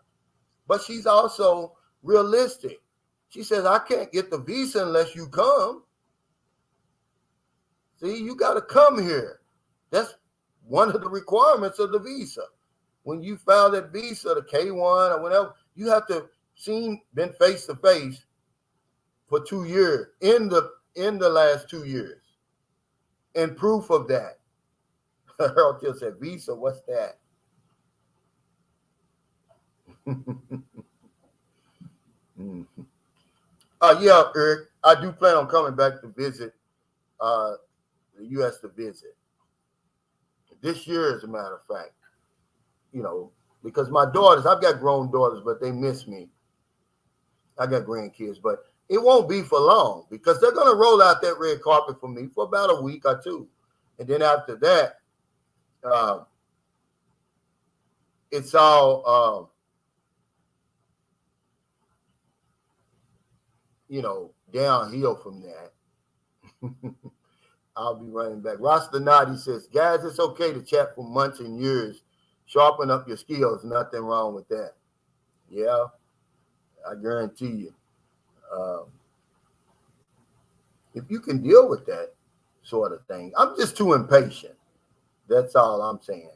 but she's also realistic. She says, I can't get the visa unless you come. See, you got to come here. That's one of the requirements of the visa. When you file that visa, the K1 or whatever, you have to been face to face for 2 years in the last 2 years. And proof of that. Harold just said, visa, what's that? Yeah, Eric, I do plan on coming back to visit the U.S. to visit this year, as a matter of fact. Because my daughters, I've got grown daughters, but they miss me. I got grandkids, but it won't be for long because they're going to roll out that red carpet for me for about a week or 2. And then after that, it's all, downhill from that. I'll be running back. Rasta Nadi says, guys, it's okay to chat for months and years. Sharpen up your skills. Nothing wrong with that. Yeah, I guarantee you. If you can deal with that sort of thing. I'm just too impatient. That's all I'm saying.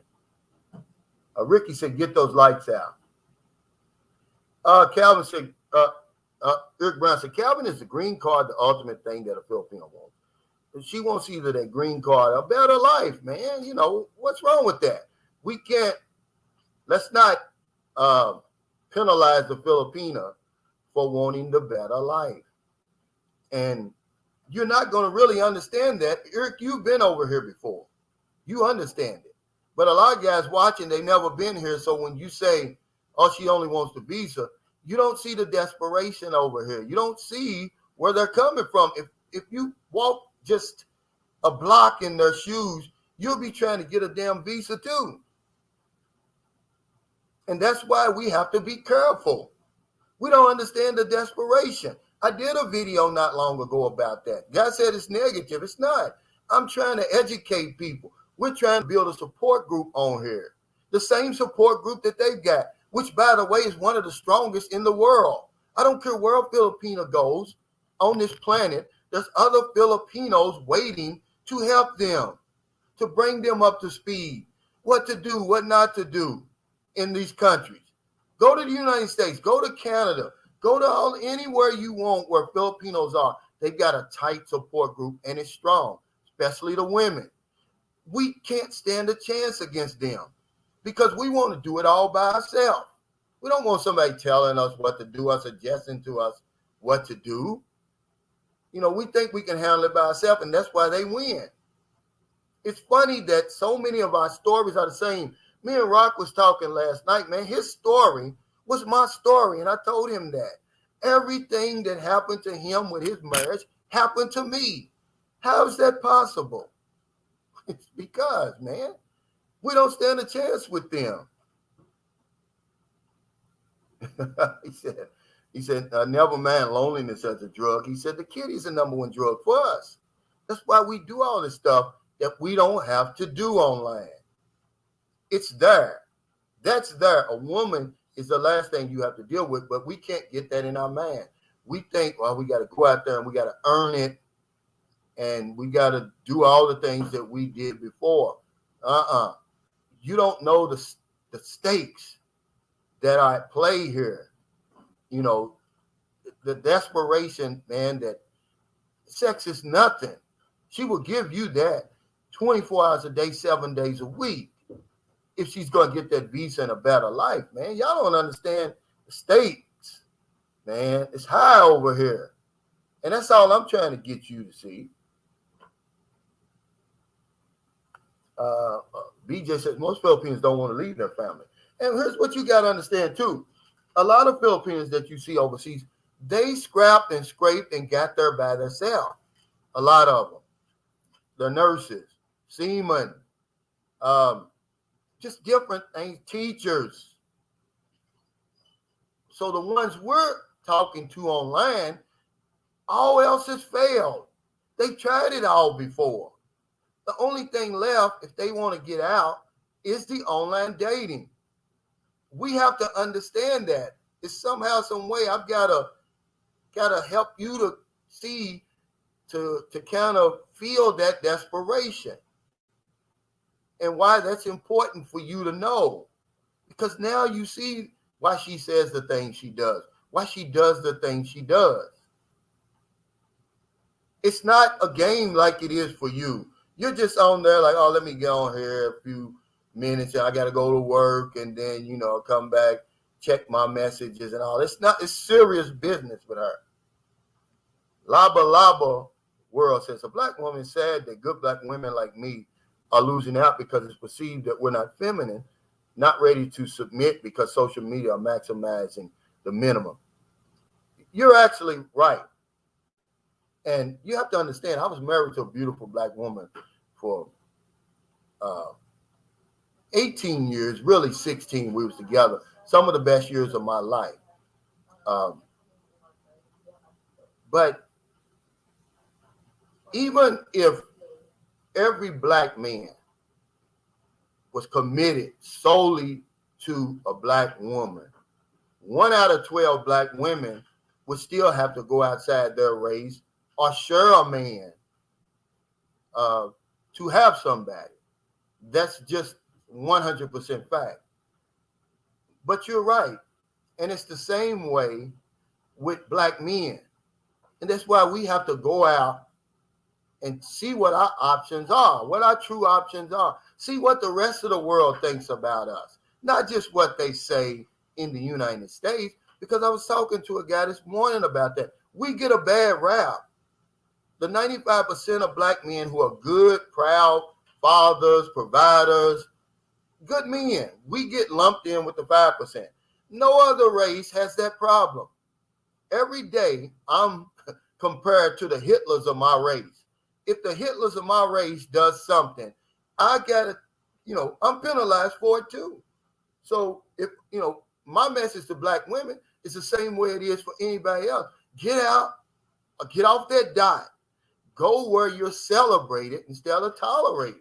Ricky said, get those lights out. Calvin said, Eric Brown said, Calvin, is the green card the ultimate thing that a Filipino wants? She wants either that green card or a better life, man. What's wrong with that? Let's not penalize the Filipina for wanting the better life. And you're not going to really understand that. Eric, you've been over here before. You understand it. But a lot of guys watching, they never been here. So when you say, oh, she only wants the visa, you don't see the desperation over here. You don't see where they're coming from. If you walk just a block in their shoes, you'll be trying to get a damn visa too. And that's why we have to be careful. We don't understand the desperation. I did a video not long ago about that. God said it's negative. It's not. I'm trying to educate people. We're trying to build a support group on here. The same support group that they've got, which, by the way, is one of the strongest in the world. I don't care where a Filipino goes on this planet. There's other Filipinos waiting to help them, to bring them up to speed, what to do, what not to do in these countries. Go to the United States, go to Canada, go to anywhere you want where Filipinos are. They've got a tight support group, and it's strong, especially the women. We can't stand a chance against them because we want to do it all by ourselves. We don't want somebody telling us what to do or suggesting to us what to do. You know, we think we can handle it by ourselves, and that's why they win. It's funny that so many of our stories are the same. Me and Rock was talking last night, man. His story was my story, and I told him that. Everything that happened to him with his marriage happened to me. How is that possible? It's because, man, we don't stand a chance with them. he said, never mind loneliness as a drug. He said, the kid is the number one drug for us. That's why we do all this stuff that we don't have to do online. It's there. That's there. A woman is the last thing you have to deal with, but we can't get that in our mind. We think, well, we got to go out there and we got to earn it, and we got to do all the things that we did before. You don't know the stakes that are at play here. You know, the desperation, man, that sex is nothing. She will give you that 24 hours a day, 7 days a week, if she's going to get that visa and a better life, man. Y'all don't understand the stakes, man. It's high over here. And that's all I'm trying to get you to see. BJ says most Filipinos don't want to leave their family. And here's what you got to understand, too. A lot of Filipinos that you see overseas, they scrapped and scraped and got there by themselves. A lot of them. The nurses, seamen, just different things, teachers. So the ones we're talking to online, all else has failed. They tried it all before. The only thing left, if they want to get out, is the online dating. We have to understand that. It's somehow, some way, I've got to help you to see, to kind of feel that desperation. And why that's important for you to know. Because now you see why she says the things she does, why she does the things she does. It's not a game like it is for you. You're just on there like, oh, let me get on here a few minutes. I got to go to work and then, come back, check my messages and all. It's serious business with her. Laba World says, a black woman said that good black women like me are losing out because it's perceived that we're not feminine, not ready to submit because social media are maximizing the minimum. You're actually right. And you have to understand, I was married to a beautiful black woman for 18 years, really 16 we was together. Some of the best years of my life. But even if every black man was committed solely to a black woman, 1 out of 12 black women would still have to go outside their race or share a man to have somebody. That's just 100% fact. But you're right. And it's the same way with black men. And that's why we have to go out and see what our options are, what our true options are. See what the rest of the world thinks about us, not just what they say in the United States, because I was talking to a guy this morning about that. We get a bad rap. The 95% of black men who are good, proud fathers, providers, good men, we get lumped in with the 5%. No other race has that problem. Every day I'm compared to the Hitlers of my race. If the Hitlers of my race does something, I gotta, I'm penalized for it too. So if, my message to black women is the same way it is for anybody else. Get out, get off that dot. Go where you're celebrated instead of tolerated.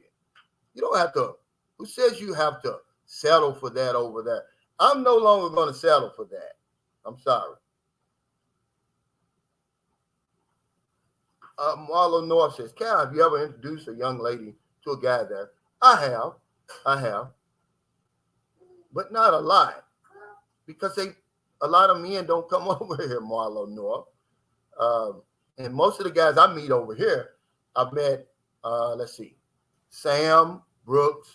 You don't have to, who says you have to settle for that over there? I'm no longer going to settle for that. I'm sorry. Marlo North says, Cal, have you ever introduced a young lady to a guy there? I have, but not a lot, because a lot of men don't come over here, Marlo North. And most of the guys I meet over here, I've met, Sam Brooks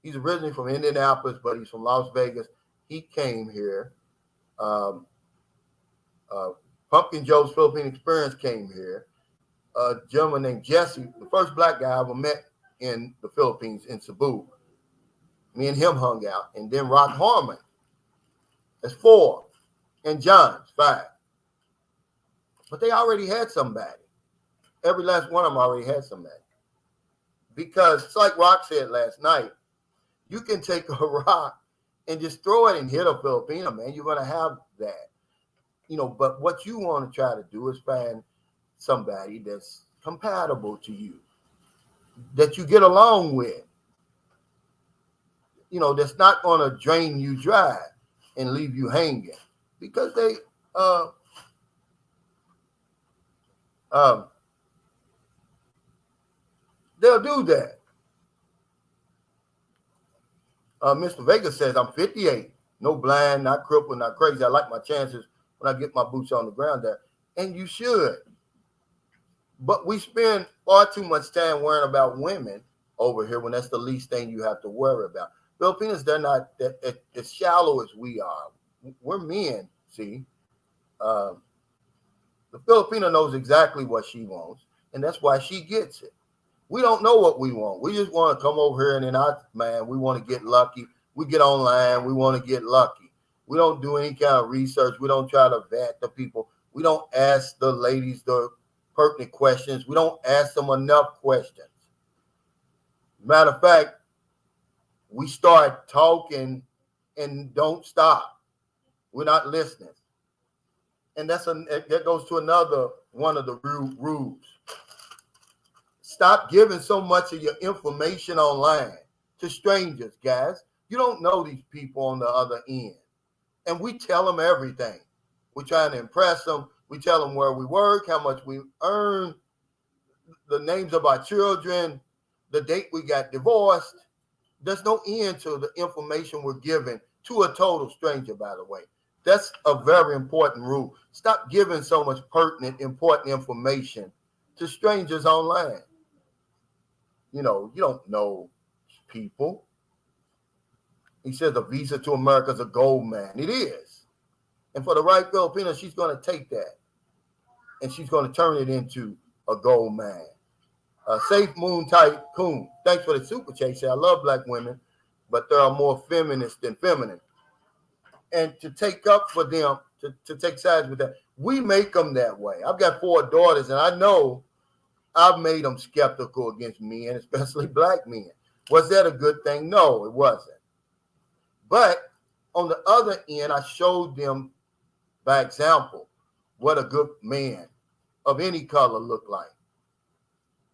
he's originally from Indianapolis, but he's from Las Vegas. He came here. Pumpkin Joe's Philippine Experience came here. A gentleman named Jesse, the first black guy I ever met in the Philippines, in Cebu. Me and him hung out. And then Rock Harmon, that's 4. And John's 5. But they already had somebody. Every last one of them already had somebody. Because it's like Rock said last night, you can take a rock and just throw it and hit a Filipino, man. You're going to have that. But what you want to try to do is find somebody that's compatible to you, that you get along with, that's not going to drain you dry and leave you hanging, because they'll do that. Mr. Vega says, I'm 58, no blind, not crippled, not crazy. I like my chances when I get my boots on the ground there. And you should. But we spend far too much time worrying about women over here when that's the least thing you have to worry about. Filipinos, they're not as shallow as we are. We're men, see. The Filipino knows exactly what she wants, and that's why she gets it. We don't know what we want. We just want to come over here and we want to get lucky. We get online. We want to get lucky. We don't do any kind of research. We don't try to vet the people. We don't ask the ladies the pertinent questions. We don't ask them enough questions. Matter of fact, we start talking and don't stop. We're not listening. And that goes to another one of the rules. Stop giving so much of your information online to strangers, guys. You don't know these people on the other end. And we tell them everything. We're trying to impress them. We tell them where we work, how much we earn, the names of our children, the date we got divorced. There's no end to the information we're giving to a total stranger, by the way. That's a very important rule. Stop giving so much pertinent, important information to strangers online. You don't know people. He says a visa to America is a gold mine. It is. And for the right Filipino, she's going to take that and she's going to turn it into a gold mine. Safe Moon Tycoon, thanks for the super chat. Say, I love black women, but they are more feminist than feminine. And to take up for them, to take sides with them, we make them that way. I've got 4 daughters, and I know I've made them skeptical against men, especially black men. Was that a good thing? No, it wasn't. But on the other end, I showed them by example what a good man of any color looked like.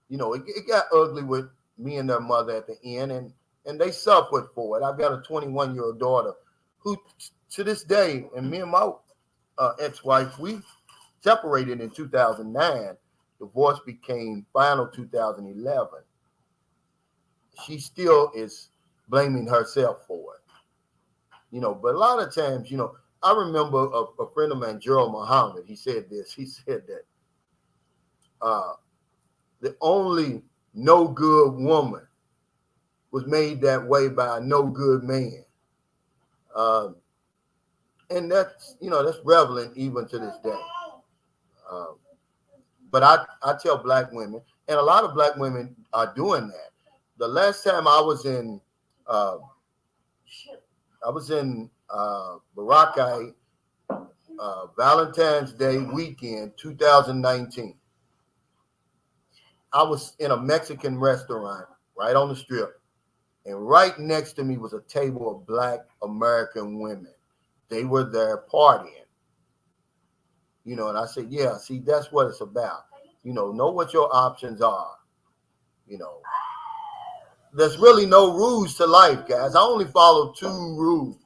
It got ugly with me and their mother at the end, and they suffered for it. I've got a 21-year-old daughter who, to this day, and me and my ex-wife, we separated in 2009. Divorce became final 2011. She still is blaming herself for it. But a lot of times, I remember a friend of mine, Gerald Muhammad, he said this. He said that the only no good woman was made that way by a no good man. And that's, that's relevant even to this day. Um, but I tell black women, and a lot of black women are doing that. The last time uh, I was in Boracay, Valentine's Day weekend, 2019. I was in a Mexican restaurant right on the strip, and right next to me was a table of black American women. They were there partying, and I said, yeah, see, that's what it's about. Know what your options are. You know, there's really no rules to life, guys. I only follow two rules.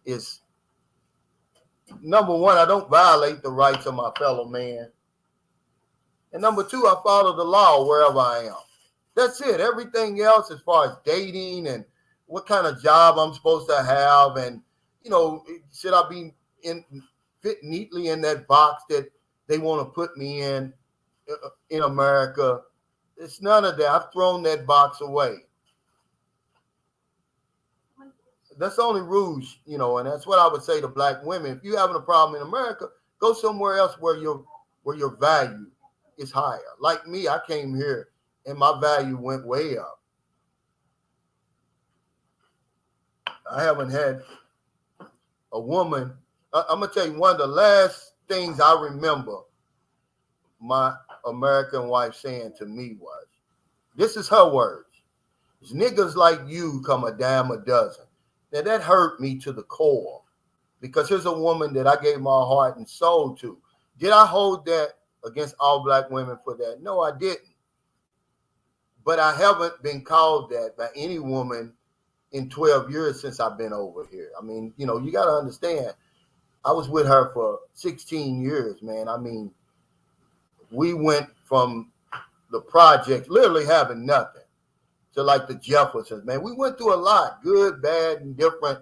Is number one, I don't violate the rights of my fellow man. And number two, I follow the law wherever I am. That's it. Everything else, as far as dating and what kind of job I'm supposed to have, and should I be fit neatly in that box that they want to put me in America? It's none of that. I've thrown that box away. That's the only rules, and that's what I would say to black women. If you're having a problem in America, go somewhere else where your value is higher. Like me, I came here and my value went way up. I haven't had a woman. I'm gonna tell you, one of the last things I remember my American wife saying to me was, this is her words: niggas like you come a dime a dozen. Now that hurt me to the core, because here's a woman that I gave my heart and soul to. Did I hold that against all black women for that? No, I didn't. But I haven't been called that by any woman in 12 years since I've been over here. I mean, you got to understand, I was with her for 16 years, man. I mean, we went from the projects, literally having nothing, to like the Jeffersons, man. We went through a lot, good, bad, and different.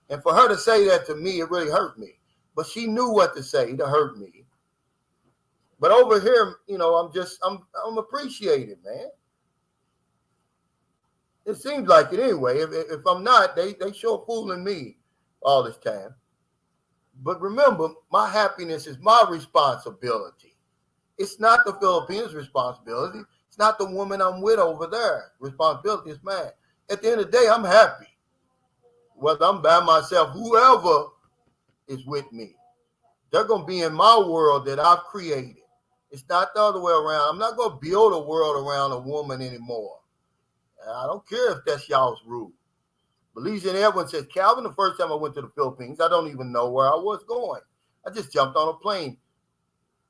And for her to say that to me, it really hurt me. But she knew what to say to hurt me. But over here, I'm appreciated, man. It seems like it anyway. If I'm not, they sure fooling me all this time. But remember, my happiness is my responsibility. It's not the Philippines' responsibility. It's not the woman I'm with over there. Responsibility is mine. At the end of the day, I'm happy. Whether I'm by myself, whoever is with me, they're going to be in my world that I've created. It's not the other way around. I'm not going to build a world around a woman anymore. I don't care if that's y'all's rule. Belize and Edwin says, Calvin, the first time I went to the Philippines, I don't even know where I was going. I just jumped on a plane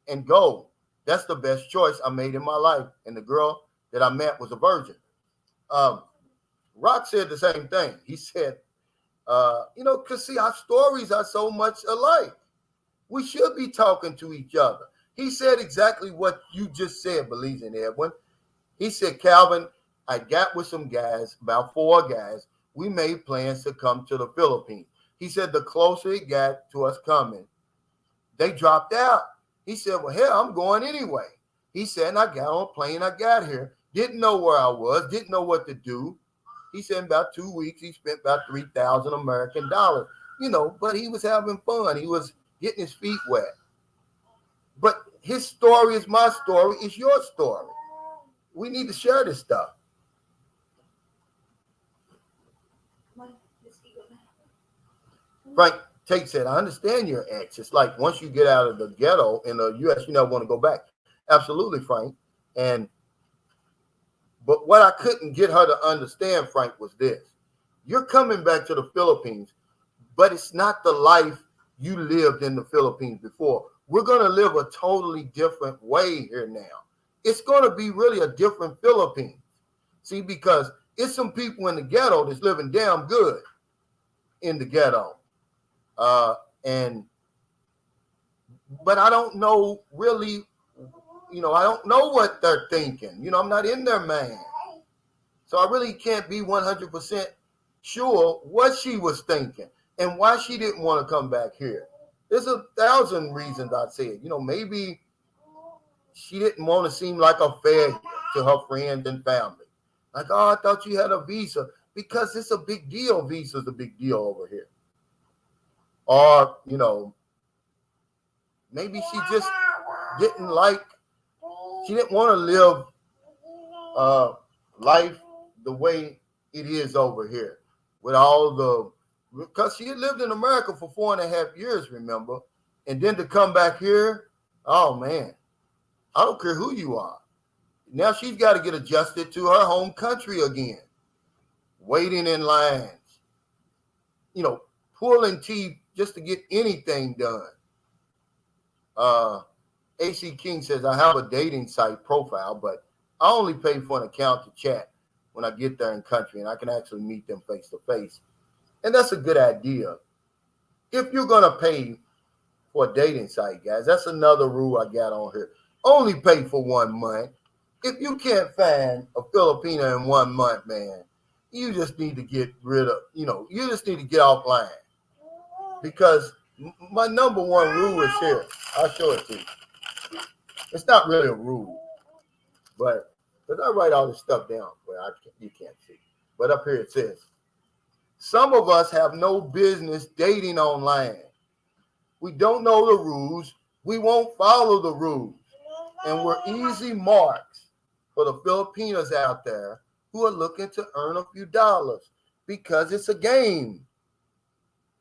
and go. That's the best choice I made in my life. And the girl that I met was a virgin. Rock said the same thing. He said, because see, our stories are so much alike. We should be talking to each other. He said exactly what you just said, Belize and Edwin. He said, Calvin, I got with some guys, about 4 guys. We made plans to come to the Philippines. He said the closer it got to us coming, they dropped out. He said, well, hell, I'm going anyway. He said, and I got on a plane. I got here. Didn't know where I was. Didn't know what to do. He said in about 2 weeks, he spent about 3,000 American dollars. But he was having fun. He was getting his feet wet. But his story is my story. It's your story. We need to share this stuff. Frank Tate said, I understand your ex. It's like once you get out of the ghetto in the U.S., you never want to go back. Absolutely, Frank. But what I couldn't get her to understand, Frank, was this. You're coming back to the Philippines, but it's not the life you lived in the Philippines before. We're going to live a totally different way here now. It's going to be really a different Philippines. See, because it's some people in the ghetto that's living damn good in the ghetto. But I don't know really, I don't know what they're thinking. I'm not in their mind. So I really can't be 100% sure what she was thinking and why she didn't want to come back here. There's 1,000 reasons I said. Maybe she didn't want to seem like a failure to her friends and family. Like, oh, I thought you had a visa. Because it's a big deal. Visa's a big deal over here. or maybe she just didn't like. She didn't want to live life the way it is over here with all the, because she had lived in America for 4.5 years, remember, and then to come back here, oh man, I don't care who you are. Now she's got to get adjusted to her home country again, waiting in lines, pulling teeth just to get anything done. AC King says, I have a dating site profile, but I only pay for an account to chat when I get there in country, and I can actually meet them face to face. And that's a good idea. If you're going to pay for a dating site, guys, that's another rule I got on here. Only pay for 1 month. If you can't find a Filipina in 1 month, man, you just need to get rid of, you just need to get offline. Because my number one rule is here. I'll show it to you. It's not really a rule, but because I write all this stuff down where you can't see. But up here it says, some of us have no business dating online. We don't know the rules. We won't follow the rules. And we're easy marks for the Filipinos out there who are looking to earn a few dollars because it's a game.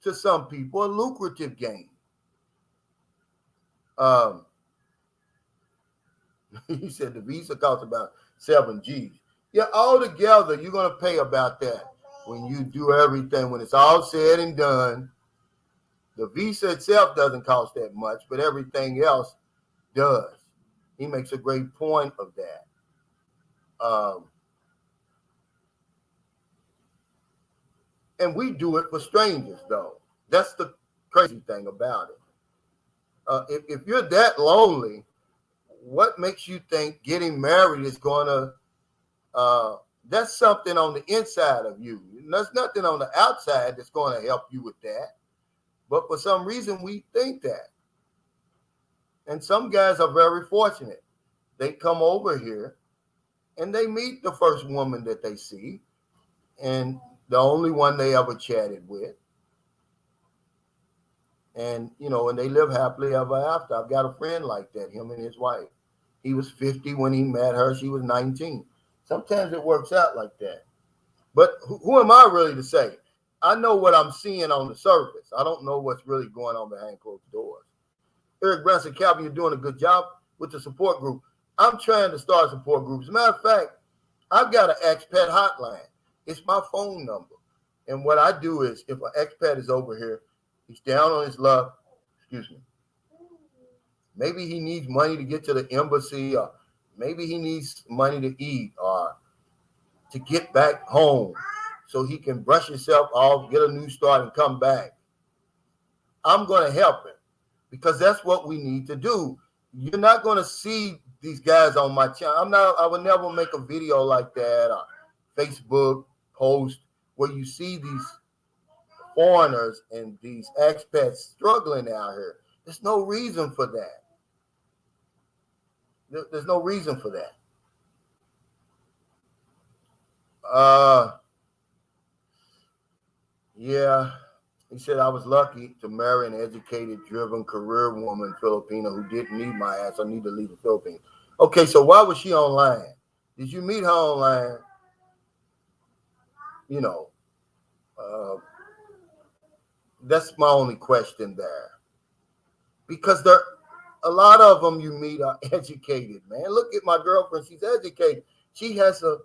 To some people, a lucrative game. He said the visa costs about 7 G's. Yeah, altogether, you're going to pay about that when you do everything. When it's all said and done, the visa itself doesn't cost that much, but everything else does. He makes a great point of that. And we do it for strangers, though. That's the crazy thing about it. If you're that lonely, what makes you think getting married is going to, that's something on the inside of you. There's nothing on the outside that's going to help you with that. But for some reason, we think that. And some guys are very fortunate. They come over here and they meet the first woman that they see and the only one they ever chatted with. And, and they live happily ever after. I've got a friend like that, him and his wife. He was 50 when he met her. She was 19. Sometimes it works out like that. But who am I really to say? I know what I'm seeing on the surface. I don't know what's really going on behind closed doors. Eric Branson, Calvin, you're doing a good job with the support group. I'm trying to start support groups. As a matter of fact, I've got an expat hotline. It's my phone number. And what I do is if an expat is over here, he's down on his luck, maybe he needs money to get to the embassy, or maybe he needs money to eat or to get back home so he can brush himself off, get a new start, and come back. I'm going to help him because that's what we need to do. You're not going to see these guys on my channel. I would never make a video like that or Facebook post where you see these foreigners and these expats struggling out here. There's no reason for that. There's no reason for that. Yeah, he said, I was lucky to marry an educated, driven, career woman, Filipino, who didn't need my ass. I need to leave the Philippines. Okay, so why was she online? Did you meet her online? That's my only question there. Because a lot of them you meet are educated, man. Look at my girlfriend. She's educated. She has a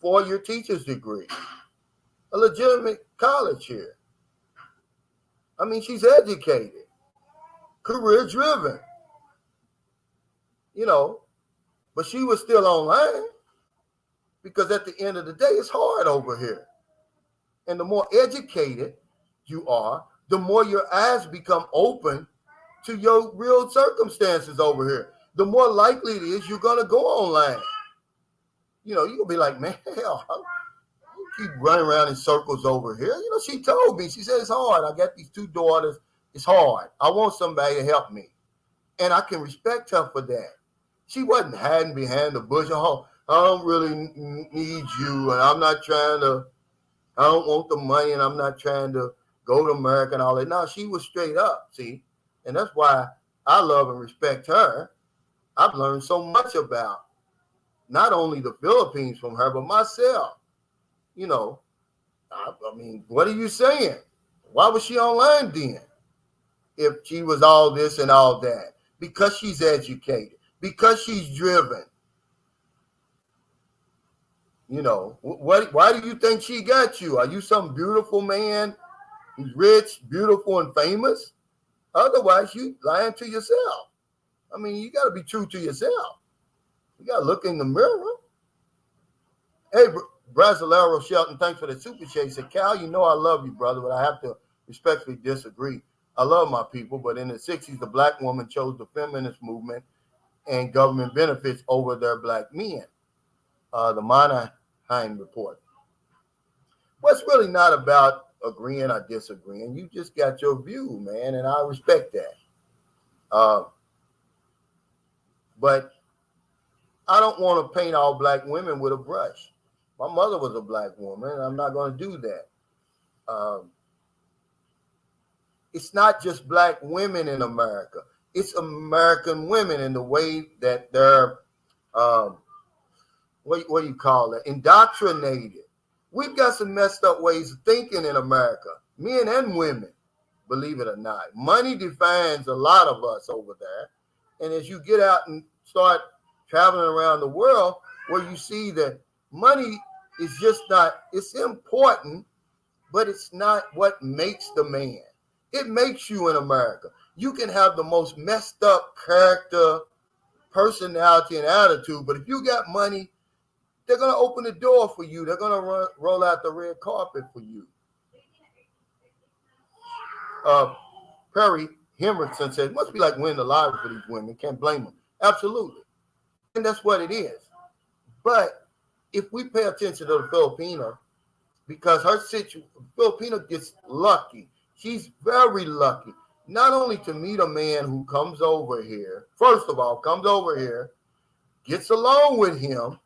4-year teacher's degree, a legitimate college here. I mean, she's educated, career driven, but she was still online because at the end of the day, it's hard over here. And the more educated you are, the more your eyes become open to your real circumstances over here. The more likely it is you're going to go online. You'll be like, man, hell, I keep running around in circles over here. She told me, she said, it's hard. I got these 2 daughters. It's hard. I want somebody to help me. And I can respect her for that. She wasn't hiding behind the bush. Oh, I don't really need you. And I don't want the money. And I'm not trying to go to America and all that. No, she was straight up, see? And that's why I love and respect her. I've learned so much about not only the Philippines from her, but myself. You know, I mean, what are you saying? Why was she online then? If she was all this and all that? Because she's educated, because she's driven. You know, why do you think she got you? Are you some beautiful man who's rich, beautiful, and famous? Otherwise, you lying to yourself. I mean, you got to be true to yourself. You got to look in the mirror. Hey, Brasilero Shelton, thanks for the super chat. He said, Cal, you know I love you, brother, but I have to respectfully disagree. I love my people, but in the 60s, the black woman chose the feminist movement and government benefits over their black men. The Monahan report. Well, it's really not about agreeing or disagreeing. You just got your view, man, and I respect that. But I don't want to paint all black women with a brush. My mother was a black woman, and I'm not going to do that. It's not just black women in America. It's American women in the way that they're, what do you call it, indoctrinated. We've got some messed up ways of thinking in America, men and women, believe it or not. Money defines a lot of us over there. And as you get out and start traveling around the world, where you see that money is just not, it's important, but it's not what makes the man. It makes you in America. You can have the most messed up character, personality, and attitude, but if you got money, they're going to open the door for you. They're going to roll out the red carpet for you. Perry Henriksen said, it must be like winning the lottery for these women. Can't blame them. Absolutely. And that's what it is. But if we pay attention to the Filipino, because her situation, Filipino gets lucky. She's very lucky. Not only to meet a man who comes over here, first of all, comes over here, gets along with him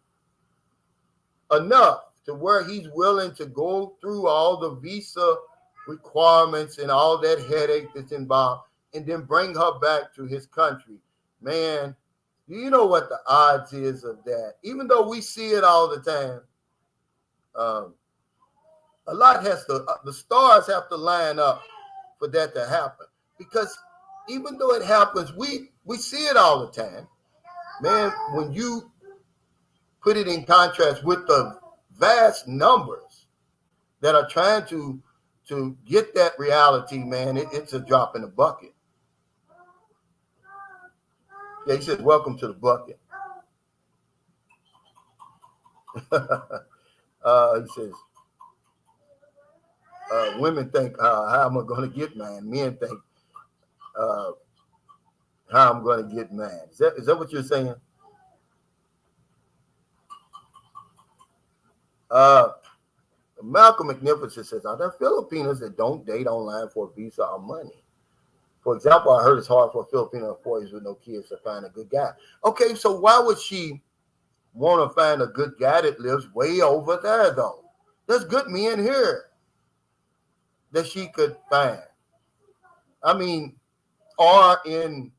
enough to where he's willing to go through all the visa requirements and all that headache that's involved, and then bring her back to his country. Man, do you know what the odds is of that? Even though we see it all the time, a lot has to, the stars have to line up for that to happen. Because even though it happens, we see it all the time. Man, when you put it in contrast with the vast numbers that are trying to get that reality, man, it's a drop in the bucket. Yeah, he says, welcome to the bucket. He says, women think, how am I going to get mine? Men think, how I'm going to get mine. Is that what you're saying? Malcolm Magnificent says, are there Filipinos that don't date online for a visa or money? For example, I heard it's hard for a Filipino of 40s with no kids to find a good guy. Okay, so why would she want to find a good guy that lives way over there, though? There's good men here that she could find. I mean, or in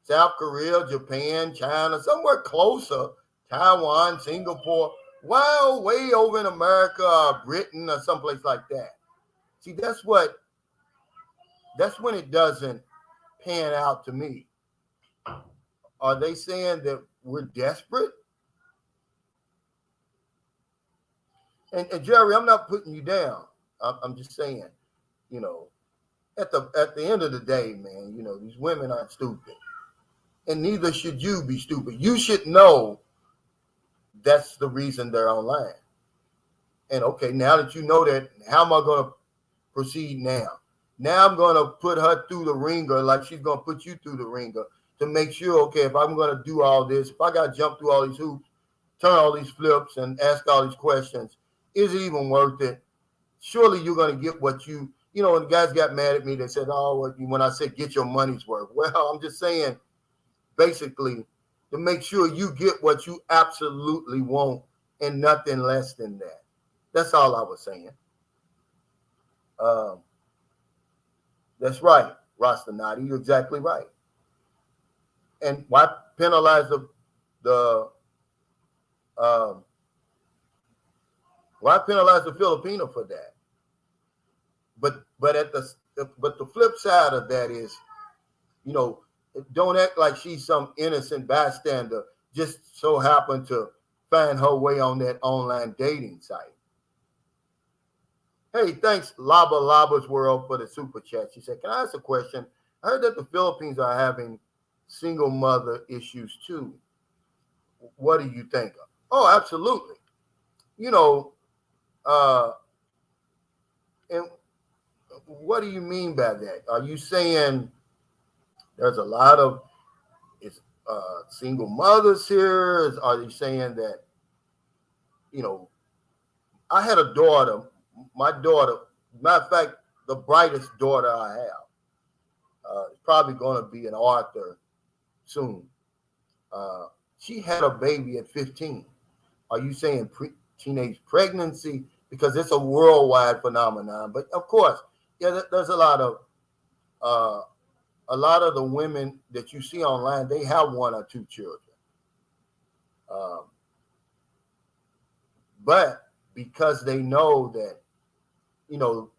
South Korea, Japan, China, somewhere closer, Taiwan, Singapore, well, way over in America or Britain or someplace like that. See, that's when it doesn't pan out to me. Are they saying that we're desperate? And Jerry, I'm not putting you down. I'm just saying, you know, at the end of the day, man, you know, these women aren't stupid. And neither should you be stupid. You should know that's the reason they're online. And okay, now that you know that, how am I going to proceed now? Now I'm going to put her through the ringer like she's going to put you through the ringer to make sure, okay, if I'm going to do all this, if I got to jump through all these hoops, turn all these flips and ask all these questions, is it even worth it? Surely you're going to get what you know, when the guys got mad at me, they said, oh, when I said get your money's worth. Well, I'm just saying, basically, to make sure you get what you absolutely want and nothing less than that. That's all I was saying. That's right, Rastanati. You're exactly right. And penalize the um, why penalize the Filipino for that? But the flip side of that is, you know, don't act like she's some innocent bystander just so happened to find her way on that online dating site. Hey, thanks, Laba Laba's World, for the super chat. She said, "Can I ask a question? I heard that the Philippines are having single mother issues too. What do you think of?" Oh, absolutely. You know, uh, and what do you mean by that? Are you saying there's a lot of single mothers here? Are you saying that, you know, I had a daughter, my daughter, matter of fact, the brightest daughter I have, is probably going to be an author soon. Uh, she had a baby at 15. Are you saying teenage pregnancy? Because it's a worldwide phenomenon. But of course, yeah, there's uh, a lot of the women that you see online, they have one or two children. Um, but because they know that, you know,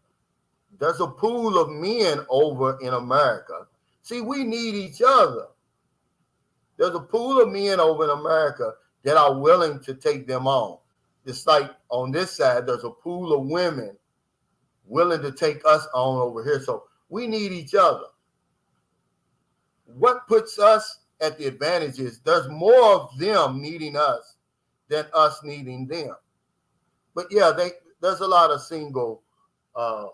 there's a pool of men over in America. See, we need each other. There's a pool of men over in America that are willing to take them on. It's like on this side, there's a pool of women willing to take us on over here. So we need each other. What puts us at the advantage is there's more of them needing us than us needing them. But yeah, there's a lot of single uh,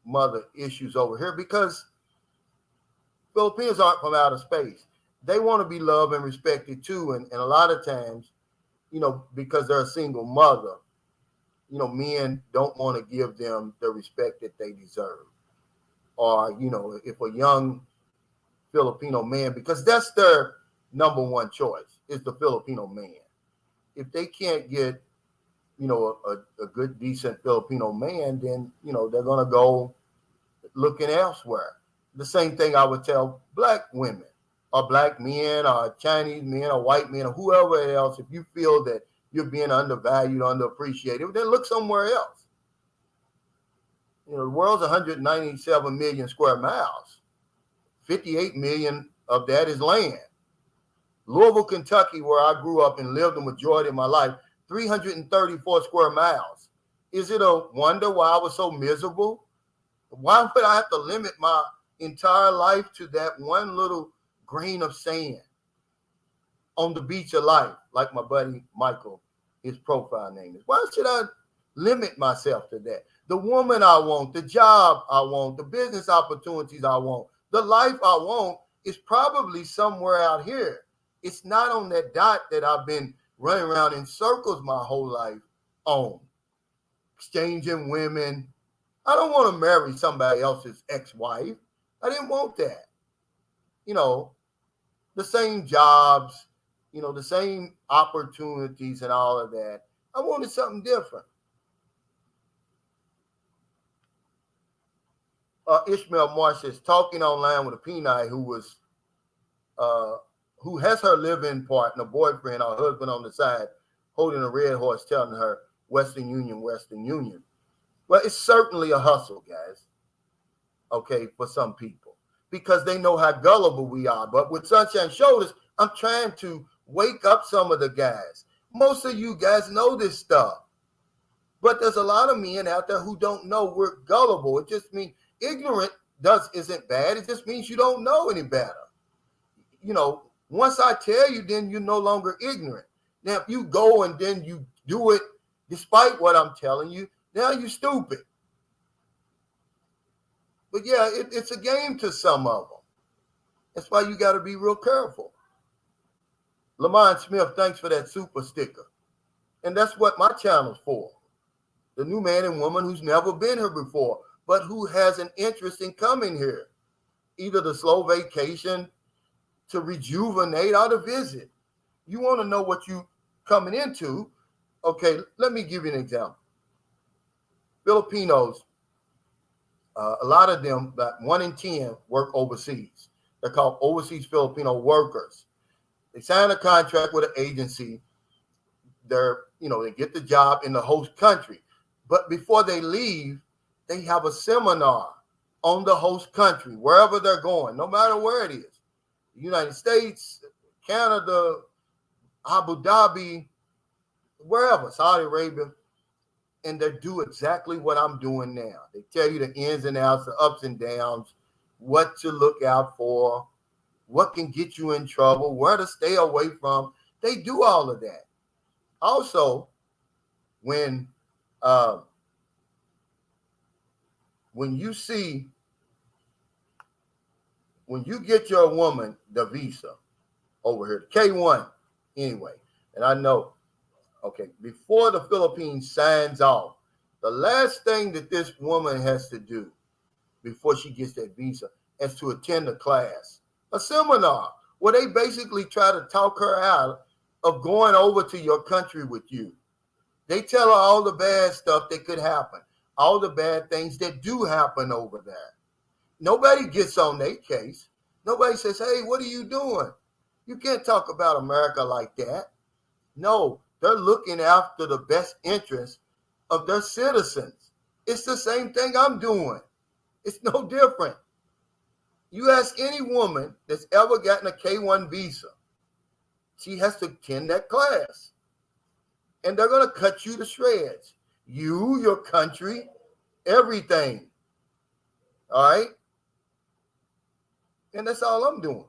mother issues over here because Filipinos aren't from outer space. They want to be loved and respected too. And a lot of times, you know, because they're a single mother, you know, men don't want to give them the respect that they deserve. Or, you know, if a young Filipino man, because that's their number one choice, is the Filipino man. If they can't get, you know, a good, decent Filipino man, then, you know, they're going to go looking elsewhere. The same thing I would tell black women or black men or Chinese men or white men or whoever else. If you feel that you're being undervalued, underappreciated, then look somewhere else. You know, the world's 197 million square miles. 58 million of that is land. Louisville, Kentucky, where I grew up and lived the majority of my life, 334 square miles. Is it a wonder why I was so miserable? Why would I have to limit my entire life to that one little grain of sand on the beach of life, like my buddy Michael, his profile name is? Why should I limit myself to that? The woman I want, the job I want, the business opportunities I want, the life I want is probably somewhere out here. It's not on that dot that I've been running around in circles my whole life on. Exchanging women. I don't want to marry somebody else's ex-wife. I didn't want that. You know, the same jobs, you know, the same opportunities and all of that. I wanted something different. Ishmael Marsh is talking online with a Peni who has her live-in partner, boyfriend, or husband on the side, holding a red horse, telling her Western Union, Western Union. Well, it's certainly a hustle, guys. Okay, for some people, because they know how gullible we are. But with Sunshine Shoulders, I'm trying to wake up some of the guys. Most of you guys know this stuff, but there's a lot of men out there who don't know we're gullible. It just means ignorant isn't bad. It just means you don't know any better. You know, once I tell you, then you're no longer ignorant. Now, if you go and then you do it despite what I'm telling you, now you're stupid. But yeah, it's a game to some of them. That's why you got to be real careful. Lamont Smith, thanks for that super sticker. And that's what my channel's for. The new man and woman who's never been here before, but who has an interest in coming here. Either the slow vacation, to rejuvenate, or to visit. You want to know what you coming into. Okay, let me give you an example. Filipinos A lot of them, about 1 in 10, work overseas. They're called overseas Filipino workers. They sign a contract with an agency. They get the job in the host country. But before they leave, they have a seminar on the host country, wherever they're going, no matter where it is. The United States, Canada, Abu Dhabi, wherever, Saudi Arabia, and they do exactly what I'm doing now. They tell you the ins and outs, the ups and downs, what to look out for, what can get you in trouble, where to stay away from. They do all of that. Also, when you get your woman the visa over here, K1 anyway, and I know, okay, before the Philippines signs off, the last thing that this woman has to do before she gets that visa is to attend a class, a seminar, where they basically try to talk her out of going over to your country with you. They tell her all the bad stuff that could happen, all the bad things that do happen over there. Nobody gets on their case. Nobody says, hey, what are you doing? You can't talk about America like that. No, they're looking after the best interests of their citizens. It's the same thing I'm doing. It's no different. You ask any woman that's ever gotten a K1 visa, she has to attend that class. And they're going to cut you to shreds. You, your country, everything. All right? And that's all I'm doing.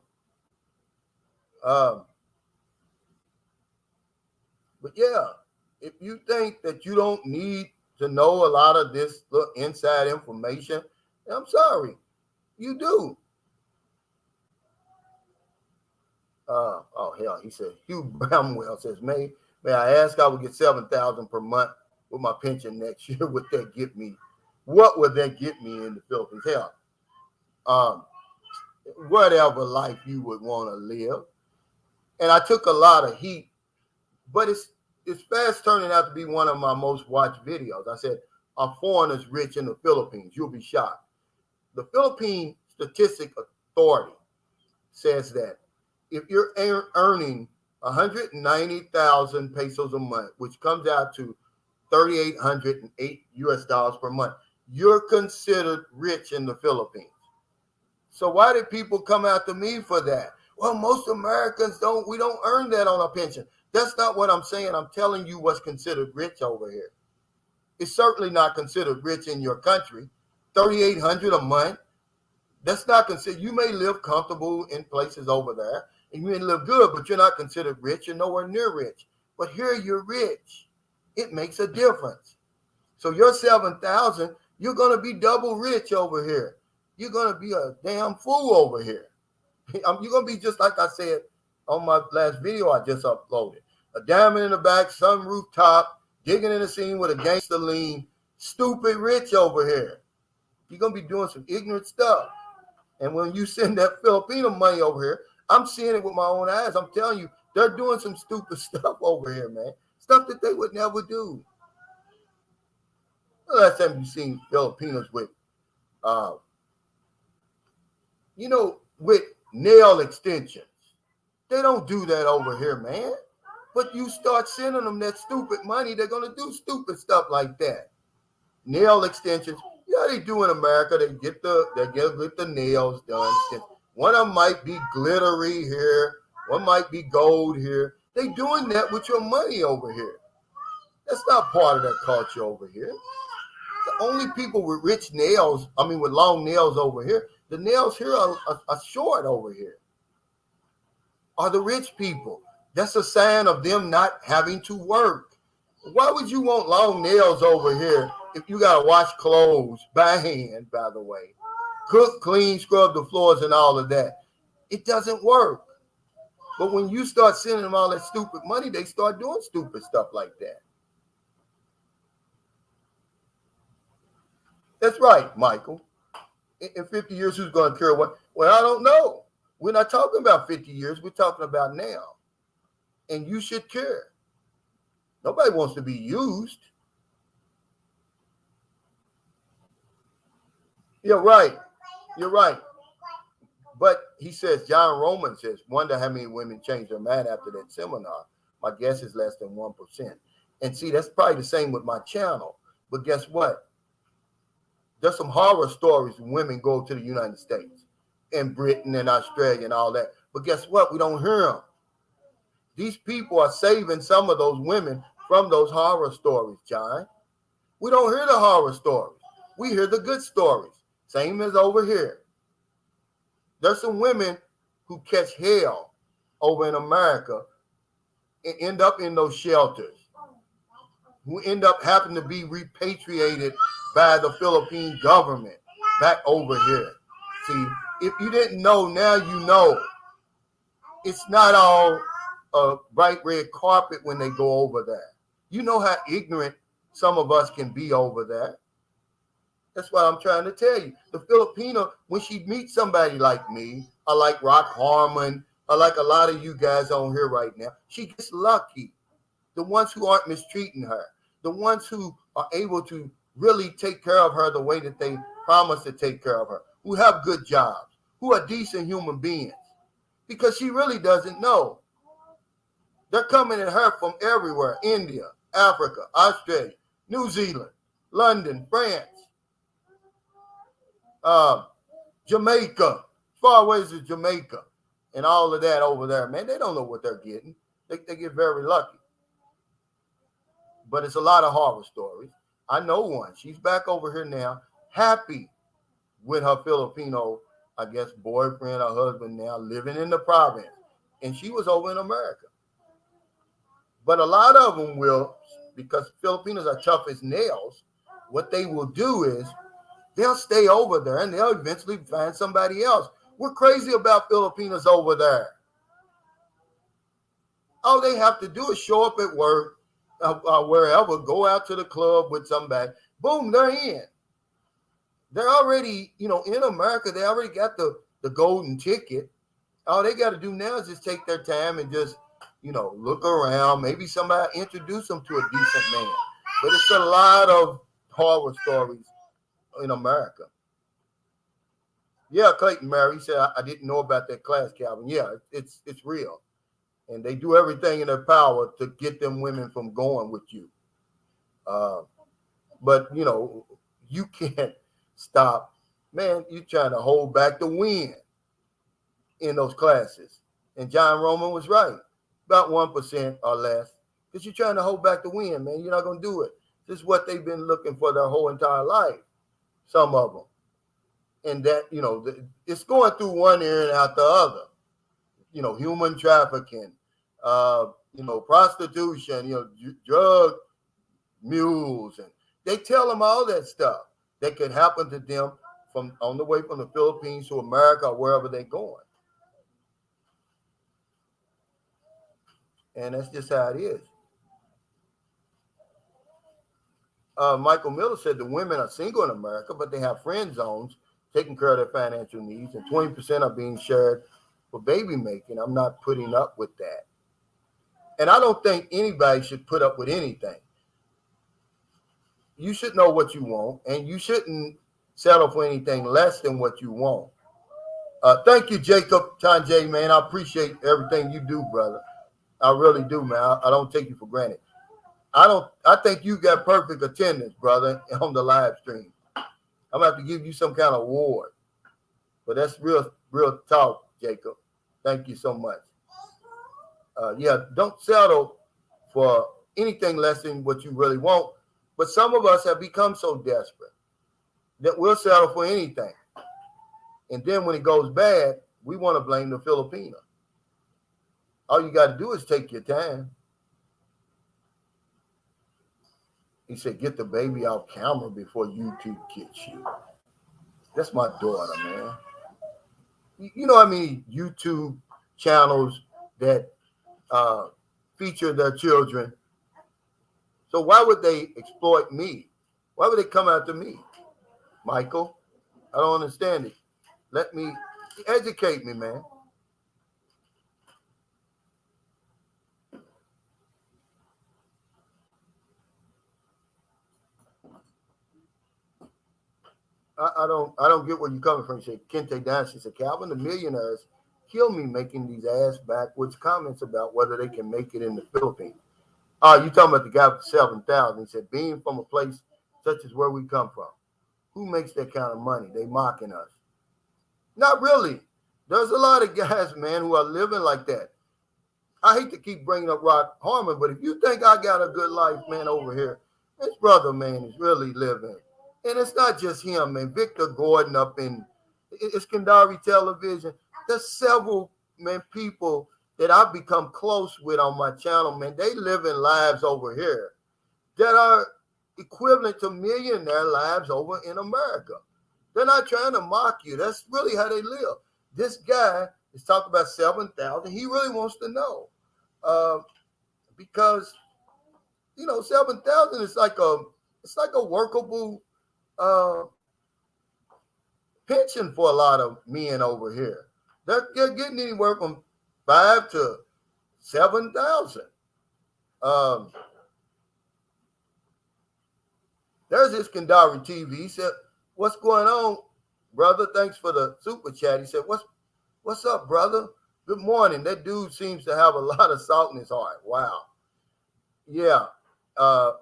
But yeah, if you think that you don't need to know a lot of this little inside information, I'm sorry, you do. Hell, he said, Hugh Bramwell says, may I ask, I would get $7,000 per month with my pension next year. Would that get me? What would that get me in the Philippines? Hell, whatever life you would want to live. And I took a lot of heat, but it's fast turning out to be one of my most watched videos. I said, are foreigners rich in the Philippines? You'll be shocked. The Philippine Statistic Authority says that if you're earning 190,000 pesos a month, which comes out to $3,808 per month, you're considered rich in the Philippines. So why did people come after me for that? Well, most Americans we don't earn that on our pension. That's not what I'm saying. I'm telling you what's considered rich over here. It's certainly not considered rich in your country. $3,800 a month. That's not considered. You may live comfortable in places over there, and you may live good, but you're not considered rich. You're nowhere near rich. But here you're rich. It makes a difference. So your 7,000, you're going to be double rich over here. You're going to be a damn fool over here. You're going to be just like I said on my last video I just uploaded. A diamond in the back, sunroof top, digging in the scene with a gangster lean, stupid rich over here. You're going to be doing some ignorant stuff. And when you send that Filipino money over here, I'm seeing it with my own eyes. I'm telling you, they're doing some stupid stuff over here, man. Stuff that they would never do. The last time you've seen Filipinos with with nail extensions. They don't do that over here, man. But you start sending them that stupid money, they're going to do stupid stuff like that. Nail extensions. Yeah, they do in America. They get the nails done. One of them might be glittery here. One might be gold here. They doing that with your money over here. That's not part of that culture over here. The only people with rich nails, with long nails over here, the nails here are short over here, are the rich people. That's a sign of them not having to work. Why would you want long nails over here if you got to wash clothes by hand, by the way? Cook, clean, scrub the floors and all of that. It doesn't work. But when you start sending them all that stupid money, they start doing stupid stuff like that. That's right, Michael. In 50 years, who's going to care what? Well, I don't know. We're not talking about 50 years. We're talking about now. And you should care. Nobody wants to be used. You're right. You're right. But he says, John Roman says, wonder how many women changed their mind after that seminar. My guess is less than 1%. And see, that's probably the same with my channel. But guess what? There's some horror stories when women go to the United States and Britain and Australia and all that. But guess what? We don't hear them. These people are saving some of those women from those horror stories, John. We don't hear the horror stories. We hear the good stories. Same as over here. There's some women who catch hell over in America and end up in those shelters, who end up having to be repatriated by the Philippine government back over here. See, if you didn't know, now you know. It's not all a bright red carpet when they go over there. You know how ignorant some of us can be over there. That's what I'm trying to tell you. The Filipino, when she meets somebody like me, or like Rock Harmon, or like a lot of you guys on here right now, she gets lucky. The ones who aren't mistreating her, the ones who are able to really take care of her the way that they promise to take care of her, who have good jobs, who are decent human beings, because she really doesn't know. They're coming at her from everywhere: India, Africa, Australia, New Zealand, London, France, Jamaica, far ways as Jamaica, and all of that over there. Man, they don't know what they're getting. They get very lucky. But it's a lot of horror stories. I know one. She's back over here now, happy with her Filipino, I guess, boyfriend or husband now, living in the province. And she was over in America. But a lot of them will, because Filipinos are tough as nails, what they will do is they'll stay over there and they'll eventually find somebody else. We're crazy about Filipinos over there. All they have to do is show up at work, wherever, go out to the club with somebody. Boom, they're in. They're already, in America, they already got the golden ticket. All they got to do now is just take their time and just, look around. Maybe somebody introduce them to a decent man. But it's a lot of horror stories in America. Yeah, Clayton Mary said, I didn't know about that class, Calvin. Yeah, it's real. And they do everything in their power to get them women from going with you. But, you can't stop. Man, you're trying to hold back the wind in those classes. And John Roman was right. About 1% or less. Because you're trying to hold back the wind, man. You're not going to do it. This is what they've been looking for their whole entire life. Some of them. And that, it's going through one ear and out the other. Human trafficking, prostitution, drug mules. And they tell them all that stuff that could happen to them from on the way from the Philippines to America or wherever they're going. And that's just how it is. Michael Miller said the women are single in America, but they have friend zones taking care of their financial needs, and 20% are being shared for baby making. I'm not putting up with that. And I don't think anybody should put up with anything. You should know what you want, and you shouldn't settle for anything less than what you want. Thank you, Jacob Tanjay, man. I appreciate everything you do, brother. I really do, man. I don't take you for granted. I think you got perfect attendance, brother, on the live stream. I'm gonna have to give you some kind of award. But that's real talk, Jacob. Thank you so much. Don't settle for anything less than what you really want. But some of us have become so desperate that we'll settle for anything. And then when it goes bad, we want to blame the Filipino. All you got to do is take your time. He said, get the baby off camera before YouTube gets you. That's my daughter, man. You know how many YouTube channels that feature their children? So why would they exploit me? Why would they come after me? Michael, I don't understand it. Let me educate me, man. I don't get where you're coming from. She said, Kente Dance. She said, Calvin, the millionaires kill me making these ass backwards comments about whether they can make it in the Philippines. You talking about the guy with 7,000. He said, being from a place such as where we come from, who makes that kind of money? They mocking us. Not really. There's a lot of guys, man, who are living like that. I hate to keep bringing up Rod Harmon, but if you think I got a good life, man, over here, this brother, man, is really living. And it's not just him, man. Victor Gordon up in Iskandari Television. There's several, man, people that I've become close with on my channel, man. They living lives over here that are equivalent to millionaire lives over in America. They're not trying to mock you. That's really how they live. This guy is talking about 7,000. He really wants to know because 7,000 is like a workable pension for a lot of men over here. They're getting anywhere from 5,000 to 7,000. There's this Kandari TV. He said, "What's going on, brother? Thanks for the super chat." He said, What's up, brother? Good morning. That dude seems to have a lot of salt in his heart. Wow. Yeah. I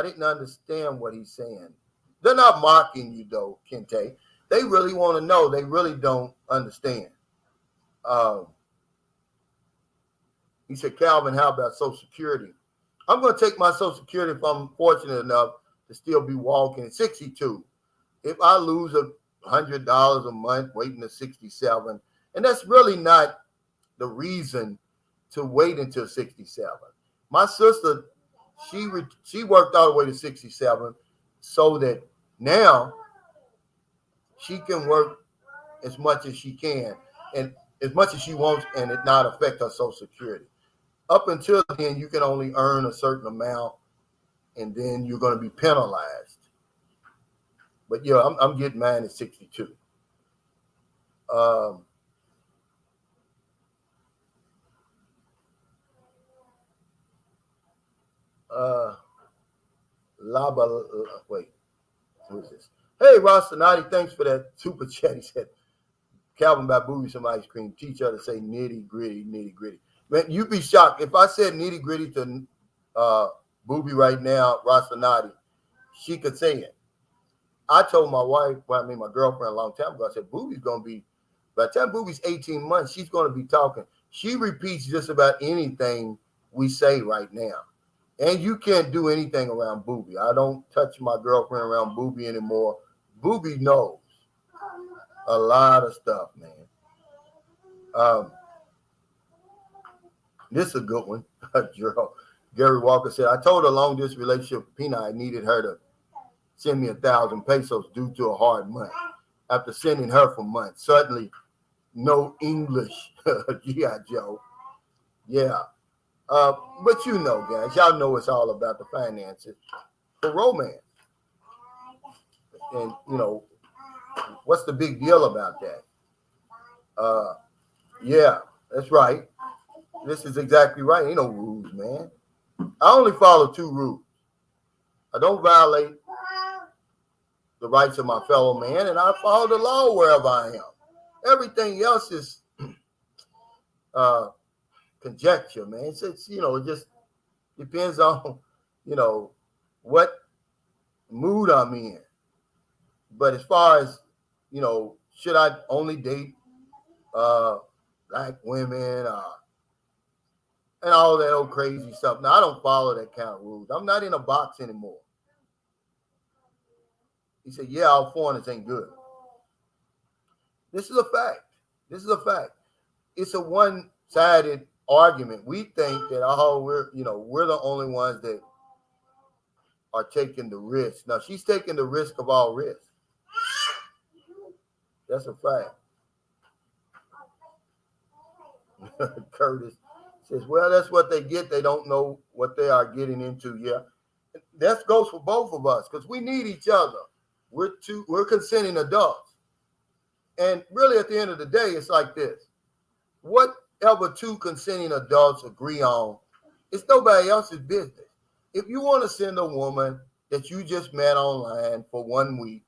didn't understand what he's saying. They're not mocking you though, Kente. They really want to know. They really don't understand. He said, Calvin, how about Social Security? I'm going to take my Social Security if I'm fortunate enough to still be walking at 62. If I lose $100 a month waiting to 67, and that's really not the reason to wait until 67. My sister, she worked all the way to 67 so that now she can work as much as she can and as much as she wants and it not affect her Social Security. Up until then, you can only earn a certain amount and then you're going to be penalized. But yeah, I'm getting mine at 62. Wait, who is this? Hey, Rostanati, thanks for that super chat. He said, Calvin buy Booby some ice cream. Teach her to say nitty gritty, nitty gritty. Man, you'd be shocked if I said nitty gritty to Booby right now, Rostanati, she could say it. I told my wife, my girlfriend a long time ago, I said, Booby's going to be, by the time Booby's 18 months, she's going to be talking. She repeats just about anything we say right now. And you can't do anything around Booby. I don't touch my girlfriend around Booby anymore. Booby knows a lot of stuff, man. This is a good one. Gary Walker said, I told her long distance relationship with Pina I needed her to send me 1,000 pesos due to a hard month. After sending her for months, suddenly no English. Yeah, Joe. Yeah. But you know, guys, y'all know it's all about the finances for romance. And, what's the big deal about that? Yeah, that's right. This is exactly right. Ain't no rules, man. I only follow 2 rules. I don't violate the rights of my fellow man, and I follow the law wherever I am. Everything else is conjecture, man. It's it just depends on, what mood I'm in. But as far as, should I only date black women and all that old crazy stuff? Now, I don't follow that kind of rules. I'm not in a box anymore. He said, yeah, all foreigners ain't good. This is a fact. It's a one-sided argument. We think that, we're the only ones that are taking the risk. Now, she's taking the risk of all risk. That's a fact. Curtis says, well, that's what they get. They don't know what they are getting into. Yeah. That goes for both of us because we need each other. We're consenting adults. And really, at the end of the day, it's like this. Whatever 2 consenting adults agree on, it's nobody else's business. If you want to send a woman that you just met online for 1 week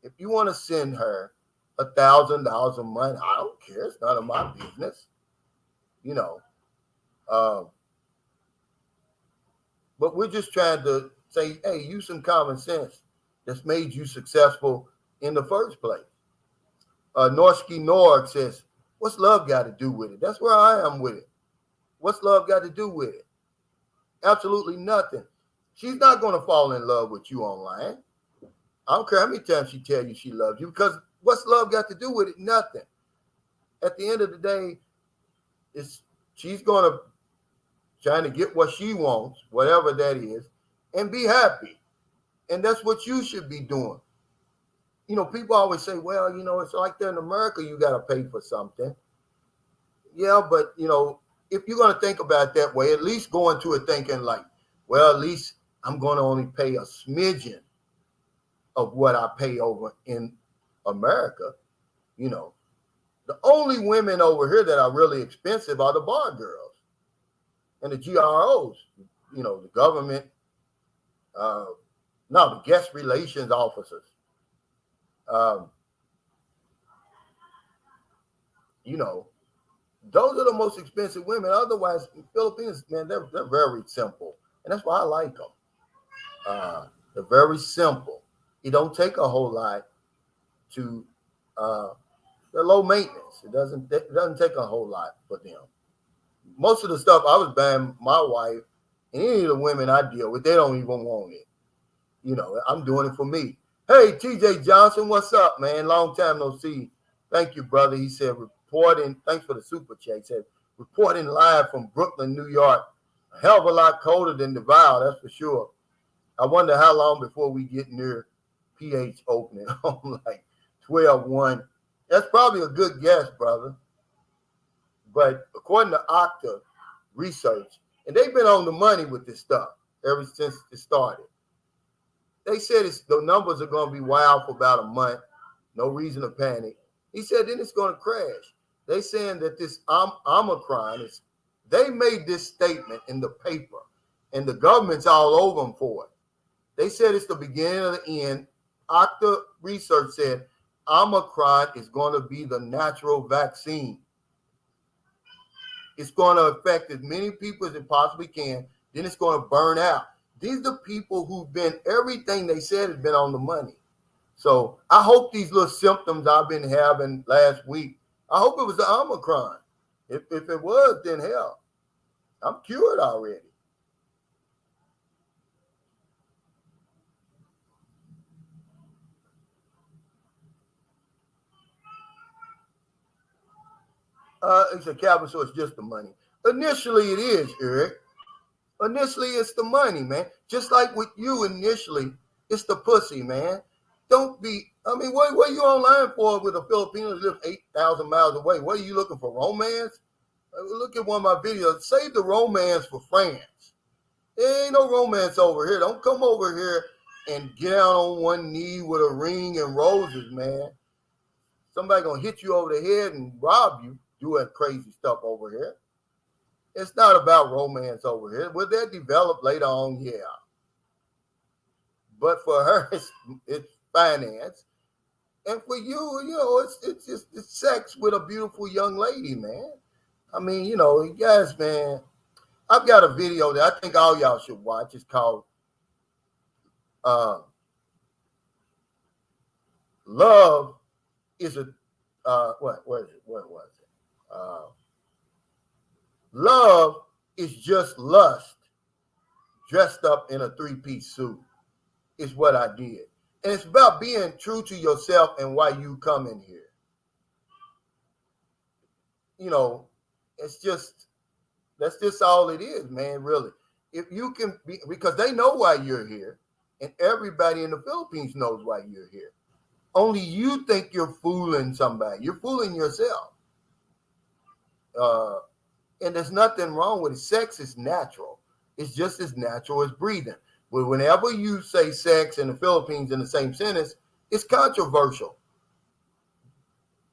If you want to send her $1,000 a month, I don't care. It's none of my business. You know. But we're just trying to say, hey, use some common sense that's made you successful in the first place. Norski Norg says, what's love got to do with it? That's where I am with it. What's love got to do with it? Absolutely nothing. She's not going to fall in love with you online. I don't care how many times she tells you she loves you, because what's love got to do with it? Nothing. At the end of the day, she's going to trying to get what she wants, whatever that is, and be happy. And that's what you should be doing. You know, people always say, well, you know, it's like that in America, you got to pay for something. Yeah, but, you know, if you're going to think about it that way, at least go into it thinking like, well, at least I'm going to only pay a smidgen of what I pay over in America. You know, the only women over here that are really expensive are the bar girls and the GROs, you know, the government, the guest relations officers. You know, those are the most expensive women. Otherwise, Filipinos, man, they're very simple. And that's why I like them. They're very simple. It don't take a whole lot to, they're low maintenance. It doesn't take a whole lot for them. Most of the stuff I was buying my wife and any of the women I deal with, they don't even want it. You know, I'm doing it for me. Hey, TJ Johnson, what's up, man? Long time no see. Thank you, brother. He said, thanks for the super chat. He said, reporting live from Brooklyn, New York. A hell of a lot colder than Duval, that's for sure. I wonder how long before we get near pH opening. I'm like 12-1. That's probably a good guess, brother. But according to Okta research, and they've been on the money with this stuff ever since it started. They said the numbers are going to be wild for about a month. No reason to panic. He said then it's going to crash. They saying that this Omicron they made this statement in the paper, and the government's all over them for it. They said it's the beginning of the end. Okta research said Omicron is going to be the natural vaccine. It's going to affect as many people as it possibly can. Then it's going to burn out. These are people who've been, everything they said has been on the money. So I hope these little symptoms I've been having last week, I hope it was the Omicron. If it was, then hell, I'm cured already. It's a Calvin, so it's just the money. Initially, it is, Eric. Initially, it's the money, man. Just like with you initially, it's the pussy, man. Don't be, what are you online for with a Filipino that lives 8,000 miles away? What are you looking for, romance? Look at one of my videos. Save the romance for France. There ain't no romance over here. Don't come over here and get out on one knee with a ring and roses, man. Somebody gonna hit you over the head and rob you doing crazy stuff over here. It's not about romance over here. Will that develop later on? Yeah. But for her, it's finance. And for you, it's just sex with a beautiful young lady, man. You guys, man, I've got a video that I think all y'all should watch. It's called Love is a, what was it? What was it? Love is just lust dressed up in a three-piece suit is what I did. And it's about being true to yourself and why you come in here. That's just all it is, man, really. If you can be, because they know why you're here, and everybody in the Philippines knows why you're here. Only you think you're fooling somebody. You're fooling yourself. And there's nothing wrong with it. Sex is natural. It's just as natural as breathing. But whenever you say sex in the Philippines in the same sentence, it's controversial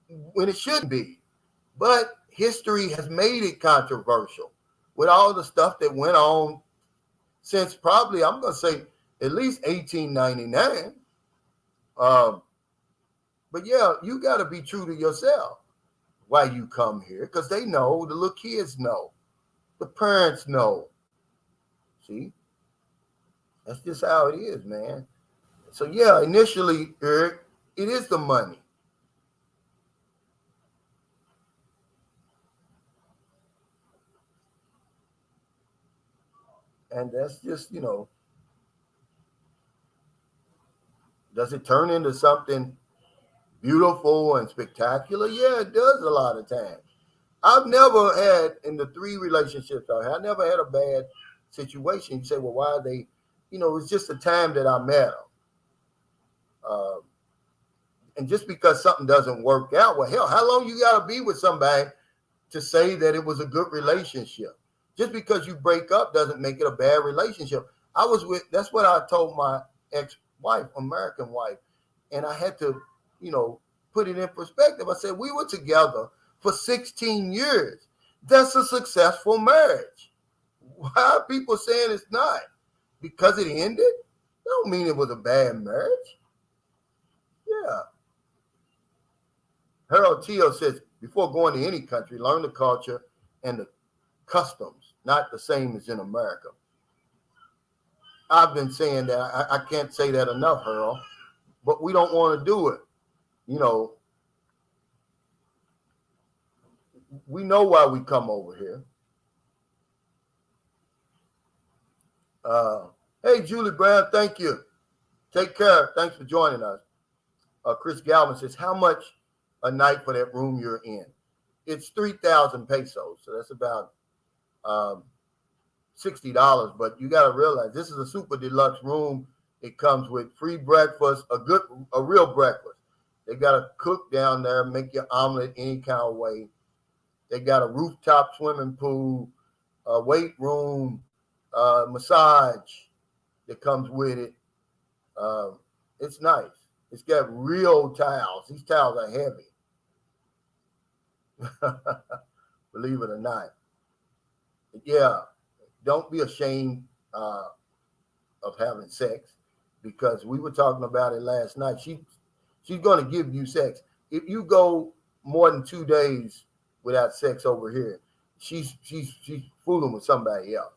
when it shouldn't be. But history has made it controversial with all the stuff that went on since probably, I'm going to say, at least 1899. But yeah, you got to be true to yourself why you come here, because they know, the little kids know, the parents know. See, that's just how it is, man. So yeah, initially, Eric, it is the money. And that's just, does it turn into something beautiful and spectacular? Yeah, it does a lot of times. I've never had, in the three relationships I never had a bad situation. You say, well, why are they, it's just the time that I met them. Uh, and just because something doesn't work out, well, hell, how long you got to be with somebody to say that it was a good relationship? Just because you break up doesn't make it a bad relationship. That's what I told my ex-wife, American wife. And I had to, put it in perspective. I said, we were together for 16 years. That's a successful marriage. Why are people saying it's not? Because it ended? Don't mean it was a bad marriage. Yeah. Harold Teal says, before going to any country, learn the culture and the customs, not the same as in America. I've been saying that. I can't say that enough, Harold, but we don't want to do it. You know, we know why we come over here. Hey, Julie Brown, thank you. Take care. Thanks for joining us. Chris Galvin says, how much a night for that room you're in? It's 3,000 pesos. So that's about $60. But you got to realize this is a super deluxe room. It comes with free breakfast, a real breakfast. They got a cook down there, make your omelet any kind of way. They got a rooftop swimming pool, a weight room, massage that comes with it. It's nice. It's got real towels. These towels are heavy. Believe it or not. Yeah, don't be ashamed of having sex, because we were talking about it last night. She's going to give you sex. If you go more than 2 days without sex over here, she's fooling with somebody else.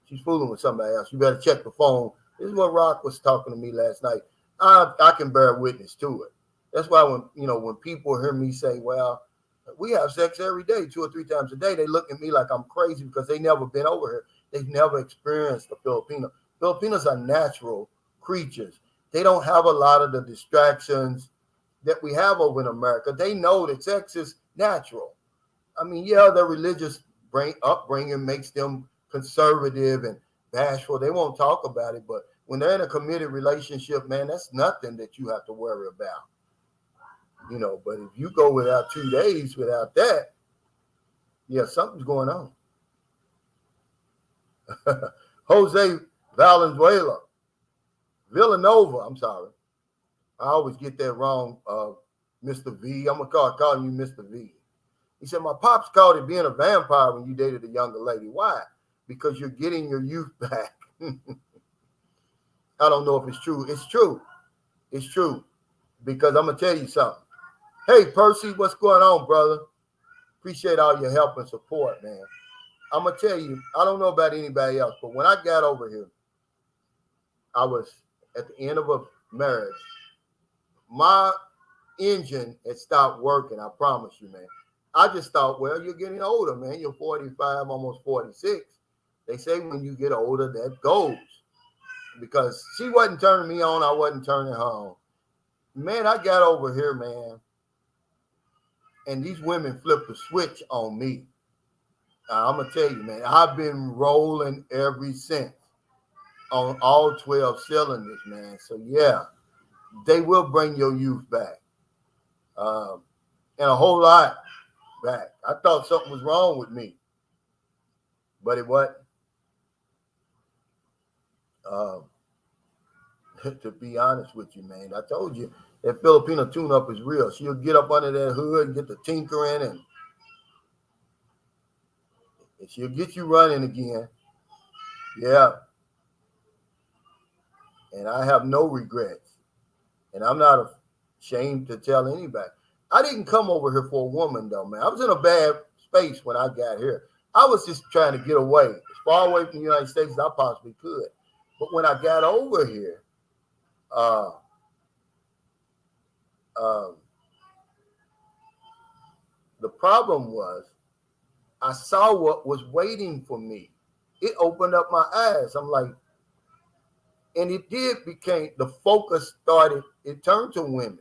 She's fooling with somebody else. You better check the phone. This is what Rock was talking to me last night. I can bear witness to it. That's why when people hear me say, well, we have sex every day, 2 or 3 times a day, they look at me like I'm crazy because they never been over here. They've never experienced the Filipino. Filipinos are natural creatures. They don't have a lot of the distractions that we have over in America. They know that sex is natural. I mean, yeah, their religious upbringing makes them conservative and bashful. They won't talk about it, but when they're in a committed relationship, man, that's nothing that you have to worry about. But if you go without 2 days without that, yeah, something's going on. Jose Villanova, I'm sorry. I always get that wrong, Mr. V. I'm going to call you Mr. V. He said, my pops called it being a vampire when you dated a younger lady. Why? Because you're getting your youth back. I don't know if it's true. It's true. It's true. Because I'm going to tell you something. Hey, Percy, what's going on, brother? Appreciate all your help and support, man. I'm going to tell you, I don't know about anybody else, but when I got over here, I was at the end of a marriage. My engine had stopped working, I promise you, man. I just thought, well, you're getting older, man. You're 45, almost 46. They say when you get older, that goes. Because she wasn't turning me on, I wasn't turning her on. Man, I got over here, man, and these women flipped the switch on me. I'm going to tell you, man, I've been rolling ever since on all 12 cylinders, man. So, yeah, they will bring your youth back, and a whole lot back. I thought something was wrong with me, but it wasn't. To be honest with you, man, I told you that Filipino tune-up is real. She'll get up under that hood and get the tinkering, and she'll get you running again. Yeah. And I have no regrets. And I'm not ashamed to tell anybody. I didn't come over here for a woman, though, man. I was in a bad space when I got here. I was just trying to get away, as far away from the United States as I possibly could. But when I got over here, the problem was I saw what was waiting for me. It opened up my eyes. I'm like, and it became, the focus started, it turned to women.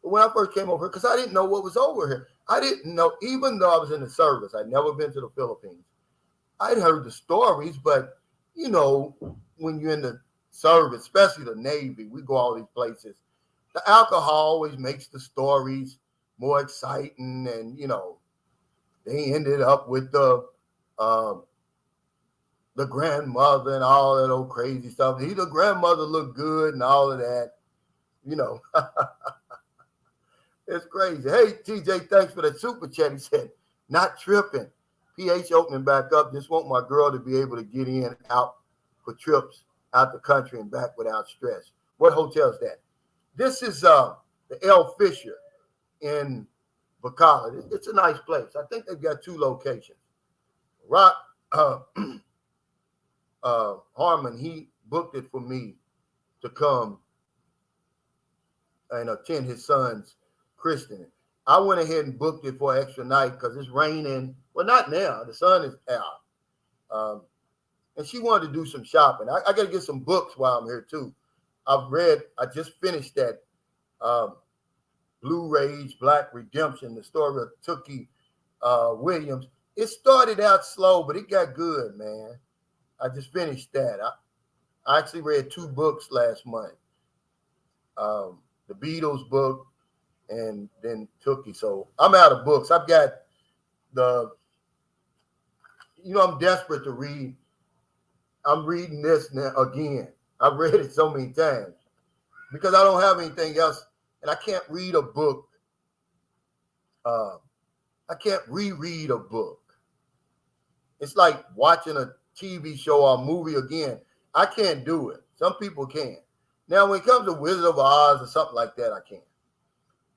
But when I first came over here, because I didn't know what was over here. I didn't know, even though I was in the service, I'd never been to the Philippines. I'd heard the stories, but you know, when you're in the service, especially the Navy, we go all these places. The alcohol always makes the stories more exciting, and you know, they ended up with the grandmother and all that old crazy stuff. The grandmother looked good and all of that, you know. It's crazy. Hey, TJ, thanks for the super chat. He said, not tripping. PH opening back up. Just want my girl to be able to get in and out for trips out the country and back without stress. What hotel is that? This is the El Fisher in Bacala. It's a nice place. I think they've got 2 locations. Rock Harmon, he booked it for me to come and attend his son's christening. I went ahead and booked it for an extra night because it's raining. Well, not now. The sun is out. And she wanted to do some shopping. I got to get some books while I'm here, too. I just finished that Blue Rage, Black Redemption, the story of Tookie Williams. It started out slow, but it got good, man. I just finished that. I actually read 2 books last month. The Beatles book and then Tookie. So I'm out of books. I've got I'm desperate to read. I'm reading this now again. I've read it so many times because I don't have anything else, and I can't read a book. I can't reread a book. It's like watching a TV show or a movie again. I can't do it. Some people can. Now, when it comes to Wizard of Oz or something like that, I can.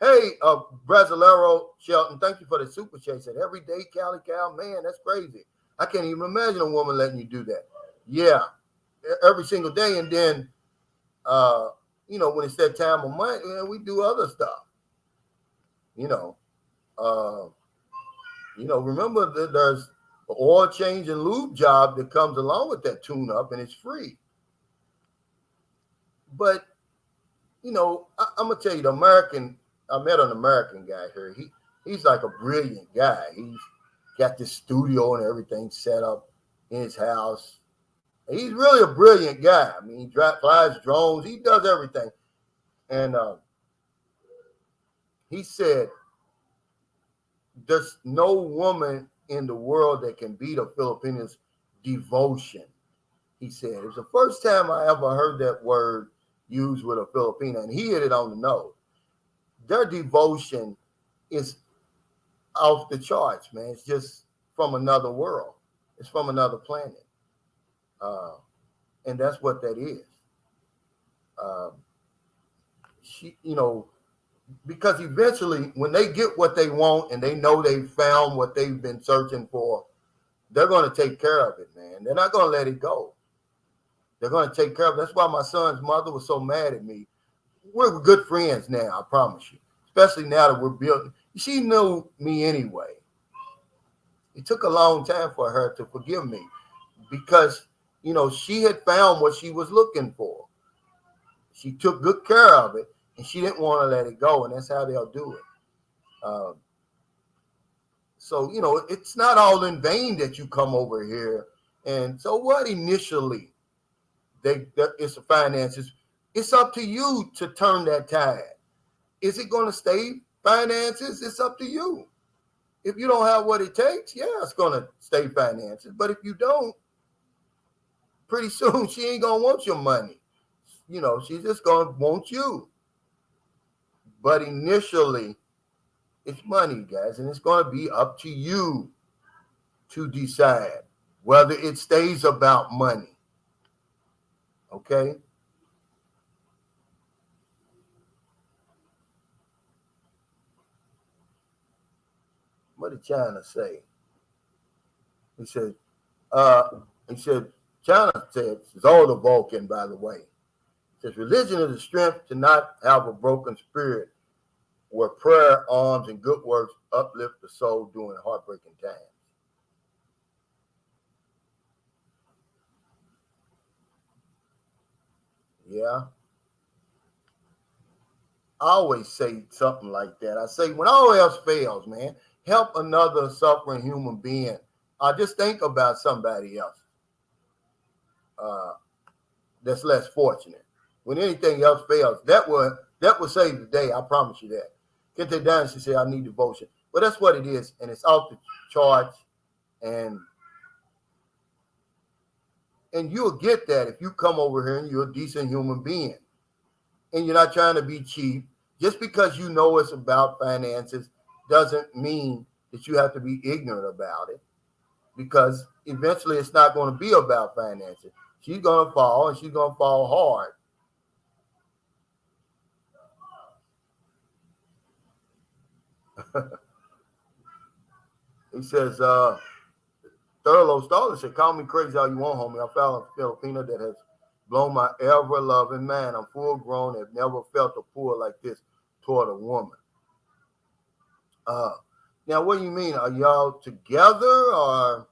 Hey, Brasilero Shelton, thank you for the super chat. Said every day, Cali Cal, man, that's crazy. I can't even imagine a woman letting you do that. Yeah, every single day. And then, when it's that time of month, we do other stuff. Remember that there's an oil change and lube job that comes along with that tune-up, and it's free. But, I'm going to tell you, I met an American guy here. He's like a brilliant guy. He's got this studio and everything set up in his house. And he's really a brilliant guy. I mean, he flies drones. He does everything. And he said, there's no woman in the world that can beat a Filipino's devotion. He said, it was the first time I ever heard that word used with a Filipino, and he hit it on the nose. Their devotion is off the charts, man. It's just from another world. It's from another planet. And that's what that is. Because eventually when they get what they want and they know they've found what they've been searching for, they're going to take care of it, man. They're not going to let it go. They're going to take care of it. That's why my son's mother was so mad at me. We're good friends now, I promise you, especially now that we're building. She knew me anyway. It took a long time for her to forgive me because, she had found what she was looking for. She took good care of it, and she didn't want to let it go, and that's how they'll do it. So, it's not all in vain that you come over here. And so what initially? It's the finances. It's up to you to turn that tide. Is it going to stay finances? It's up to you. If you don't have what it takes, yeah, it's going to stay finances. But if you don't, pretty soon she ain't going to want your money. She's just going to want you. But initially, it's money, guys, and it's going to be up to you to decide whether it stays about money. Okay? what did China say? He said, uh, China said, it's all the Vulcan, by the way. It says, religion is the strength to not have a broken spirit where prayer, alms, and good works uplift the soul during heartbreaking times. Yeah. I always say something like that. I say, when all else fails, man, help another suffering human being. Just think about somebody else uh, that's less fortunate. When anything else fails, that will save the day. I promise you that. Kente Down, she said, I need devotion. But that's what it is, and it's off the charts, and you'll get that if you come over here and you're a decent human being, and you're not trying to be cheap. Just because you know it's about finances doesn't mean that you have to be ignorant about it, because eventually it's not going to be about finances. She's going to fall, and she's going to fall hard. He says, Thurlow Stalin said, call me crazy all you want, homie. I found a Filipino that has blown my ever-loving mind. I'm full grown, have never felt a pull like this toward a woman. Now, what do you mean? Are y'all together, or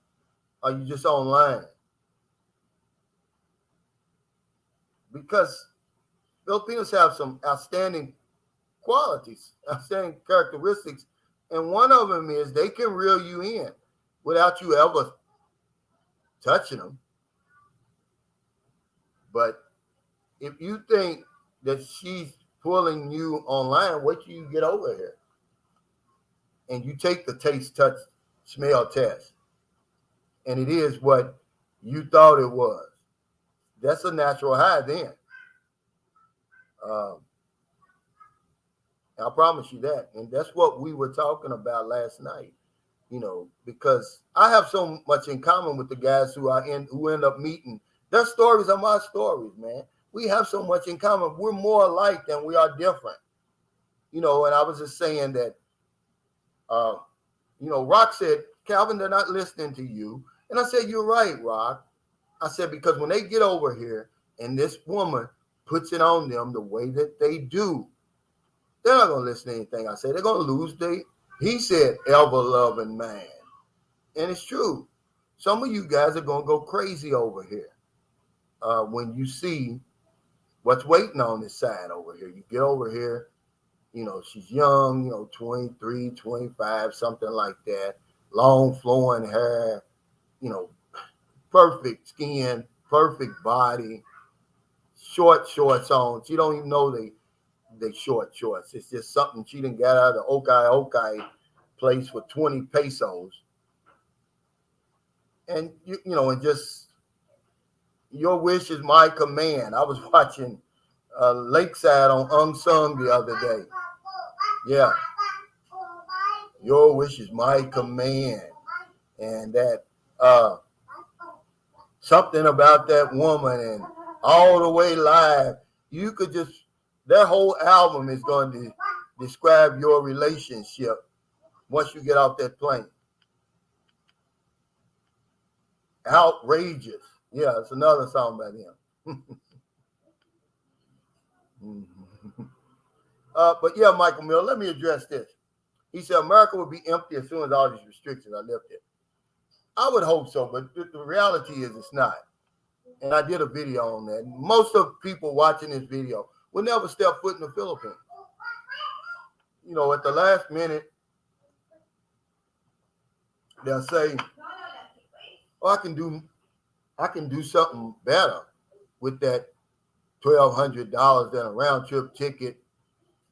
are you just online? Because Filipinos have some outstanding qualities, outstanding characteristics, and one of them is they can reel you in without you ever touching them. But if you think that she's pulling you online, wait till you get over here and you take the taste, touch, smell test, and it is what you thought it was. That's a natural high then. I promise you that. And that's what we were talking about last night, because I have so much in common with the guys who end up meeting. Their stories are my stories, man. We have so much in common. We're more alike than we are different. And I was just saying that, Rock said, Calvin, they're not listening to you. And I said, you're right, Rock. I said, because when they get over here and this woman puts it on them the way that they do, they're not going to listen to anything I say. They're going to lose he said, ever-loving man. And it's true. Some of you guys are going to go crazy over here when you see what's waiting on this side over here. You get over here, she's young, 23, 25, something like that. Long flowing hair, perfect skin, perfect body, short shorts on. She don't even know they short shorts. It's just something she done got out of the Okai place for 20 pesos. And and just your wish is my command. I was watching Lakeside on Unsung the other day. Yeah. Your wish is my command. And that something about that woman and all the way live, you could just, their whole album is going to describe your relationship once you get off that plane. Outrageous. Yeah, it's another song by them. But yeah, Michael Miller, let me address this. He said America would be empty as soon as all these restrictions are lifted. I would hope so, but the reality is it's not. And I did a video on that. Most of people watching this video will never step foot in the Philippines. At the last minute, they'll say, "Oh, I can do something better with that $1,200 than a round trip ticket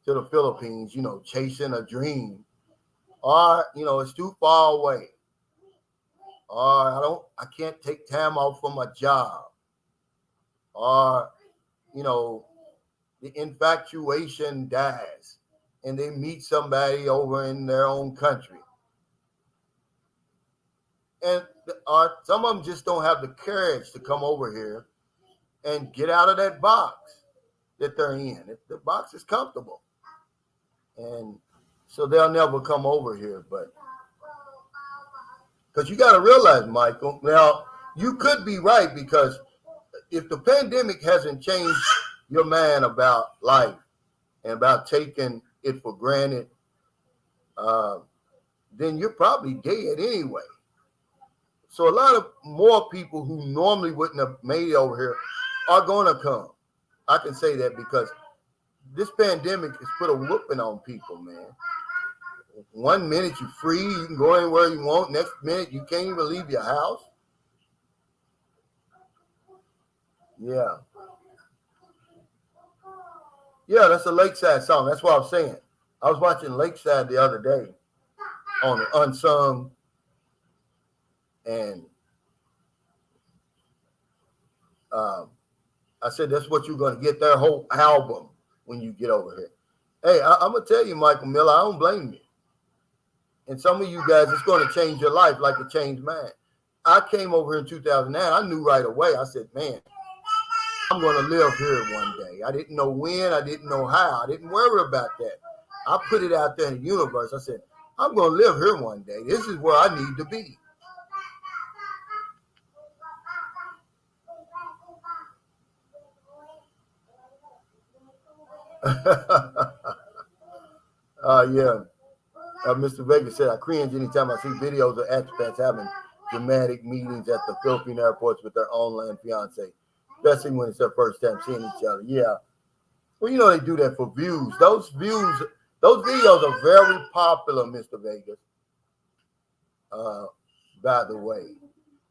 to the Philippines, chasing a dream. Or, it's too far away. Or I can't take time off from my job. Or, the infatuation dies and they meet somebody over in their own country. And some of them just don't have the courage to come over here and get out of that box that they're in. The box is comfortable. And so they'll never come over here. But Because you got to realize, Michael, now you could be right, because if the pandemic hasn't changed your mind about life and about taking it for granted, then you're probably dead anyway. So a lot of more people who normally wouldn't have made it over here are going to come. I can say that because this pandemic has put a whooping on people, man. One minute you're free, you can go anywhere you want. Next minute you can't even leave your house. Yeah. Yeah, that's a Lakeside song. That's what I was saying. I was watching Lakeside the other day on the Unsung, and I said, that's what you're going to get, their whole album when you get over here. Hey, I'm going to tell you, Michael Miller, I don't blame you. And some of you guys, it's going to change your life like it changed mine. I came over here in 2009. I knew right away. I said, man, I'm going to live here one day. I didn't know when. I didn't know how. I didn't worry about that. I put it out there in the universe. I said, I'm going to live here one day. This is where I need to be. Yeah. Mr. Vega said, I cringe anytime I see videos of expats having dramatic meetings at the Philippine airports with their online fiance, especially when it's their first time seeing each other. Yeah. Well, you know, they do that for views. Those videos are very popular, Mr. Vegas. By the way,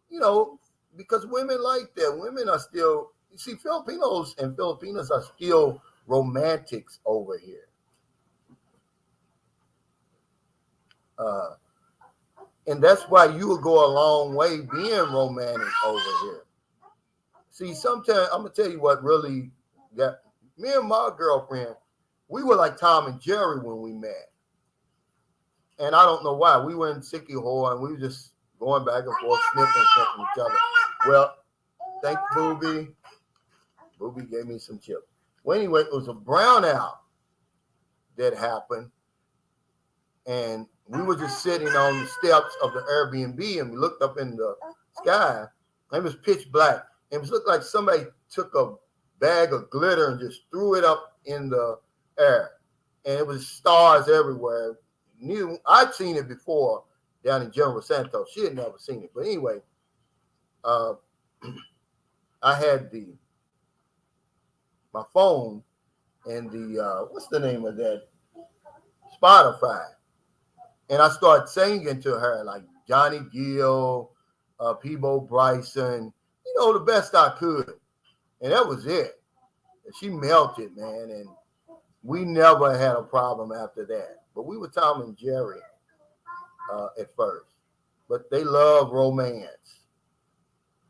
you know, because women like that. Women are still, you see, Filipinos and Filipinas are still romantics over here. And that's why you will go a long way being romantic over here. See, sometimes I'm gonna tell you what really got me and my girlfriend. We were like Tom and Jerry when we met, and I don't know why. We were in Sicky Hole and we were just going back and forth, sniffing each other. Well, thank you, Booby. Booby gave me some chips. Well, anyway, it was a brownout that happened, and we were just sitting on the steps of the Airbnb, and we looked up in the sky, and it was pitch black. It was looked like somebody took a bag of glitter and just threw it up in the air, and it was stars everywhere. I'd seen it before down in General Santos. She had never seen it, but anyway, I had my phone and the what's the name of that, Spotify. And I started singing to her like Johnny Gill, Peebo Bryson, you know, the best I could. And that was it. And she melted, man. And we never had a problem after that. But we were Tom and Jerry at first. But they love romance.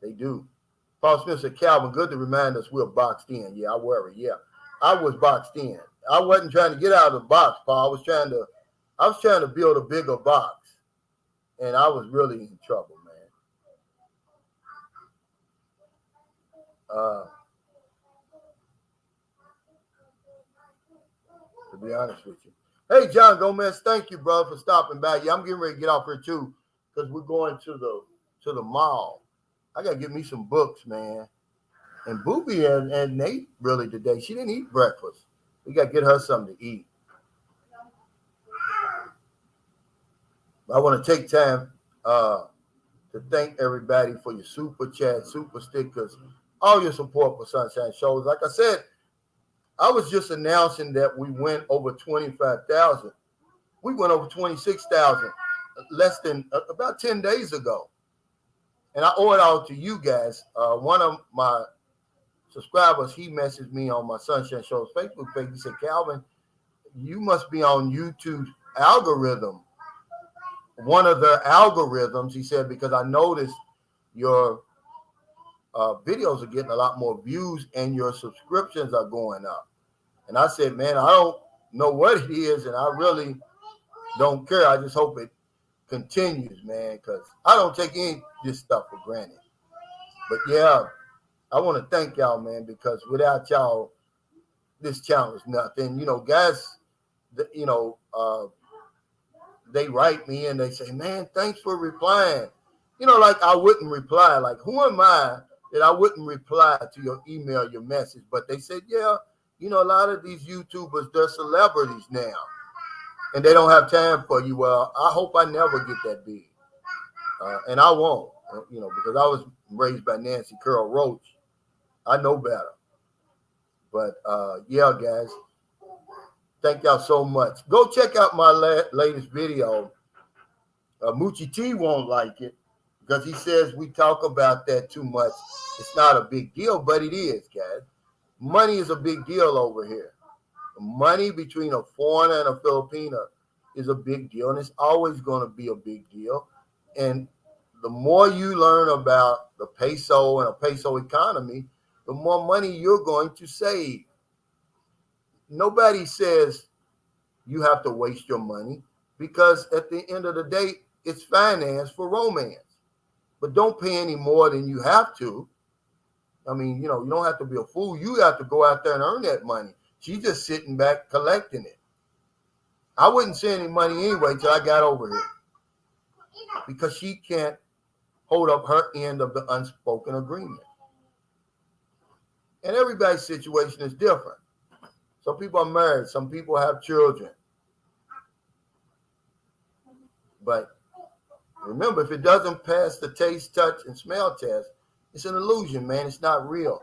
They do. Paul Smith said, Calvin, good to remind us we're boxed in. Yeah, I worry. Yeah, I was boxed in. I wasn't trying to get out of the box, Paul. I was trying to build a bigger box, and I was really in trouble, man. To be honest with you. Hey, John Gomez, thank you, brother, for stopping by. Yeah, I'm getting ready to get off here too, because we're going to the mall. I gotta get me some books, man. And Booby and Nate really today. She didn't eat breakfast. We gotta get her something to eat. I want to take time to thank everybody for your super chat, super stickers, all your support for Sunshine Shows. Like I said, I was just announcing that we went over 25,000. We went over 26,000 less than about 10 days ago. And I owe it all to you guys. One of my subscribers, he messaged me on my Sunshine Shows Facebook page. He said, Calvin, you must be on YouTube's algorithm. One of their algorithms, he said, because I noticed your videos are getting a lot more views and your subscriptions are going up. And I said, man, I don't know what it is, and I really don't care. I just hope it continues, man, because I don't take any of this stuff for granted. But yeah, I want to thank y'all, man, because without y'all, this channel is nothing. You know, guys, you know, they write me and they say, man, thanks for replying. Like I wouldn't reply. Like, who am I that I wouldn't reply to your email, your message? But they said, yeah, a lot of these YouTubers, they're celebrities now, and they don't have time for you. Well, I hope I never get that big, and I won't. Because I was raised by Nancy Curl Roach. I know better. But yeah, guys, thank y'all so much. Go check out my latest video. Moochie T won't like it because he says we talk about that too much. It's not a big deal, but it is, guys. Money is a big deal over here. Money between a foreigner and a Filipino is a big deal, and it's always going to be a big deal. And the more you learn about the peso and a peso economy, the more money you're going to save. Nobody says you have to waste your money because at the end of the day, it's finance for romance. But don't pay any more than you have to. I mean, you don't have to be a fool. You have to go out there and earn that money. She's just sitting back collecting it. I wouldn't send any money anyway till I got over here because she can't hold up her end of the unspoken agreement. And everybody's situation is different. Some people are married. Some people have children. But remember, if it doesn't pass the taste, touch, and smell test, it's an illusion, man. It's not real.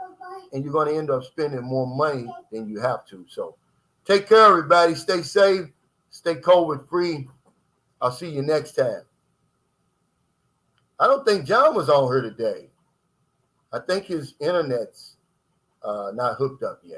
And you're going to end up spending more money than you have to. So take care, everybody. Stay safe. Stay COVID free. I'll see you next time. I don't think John was on here today. I think his internet's not hooked up yet.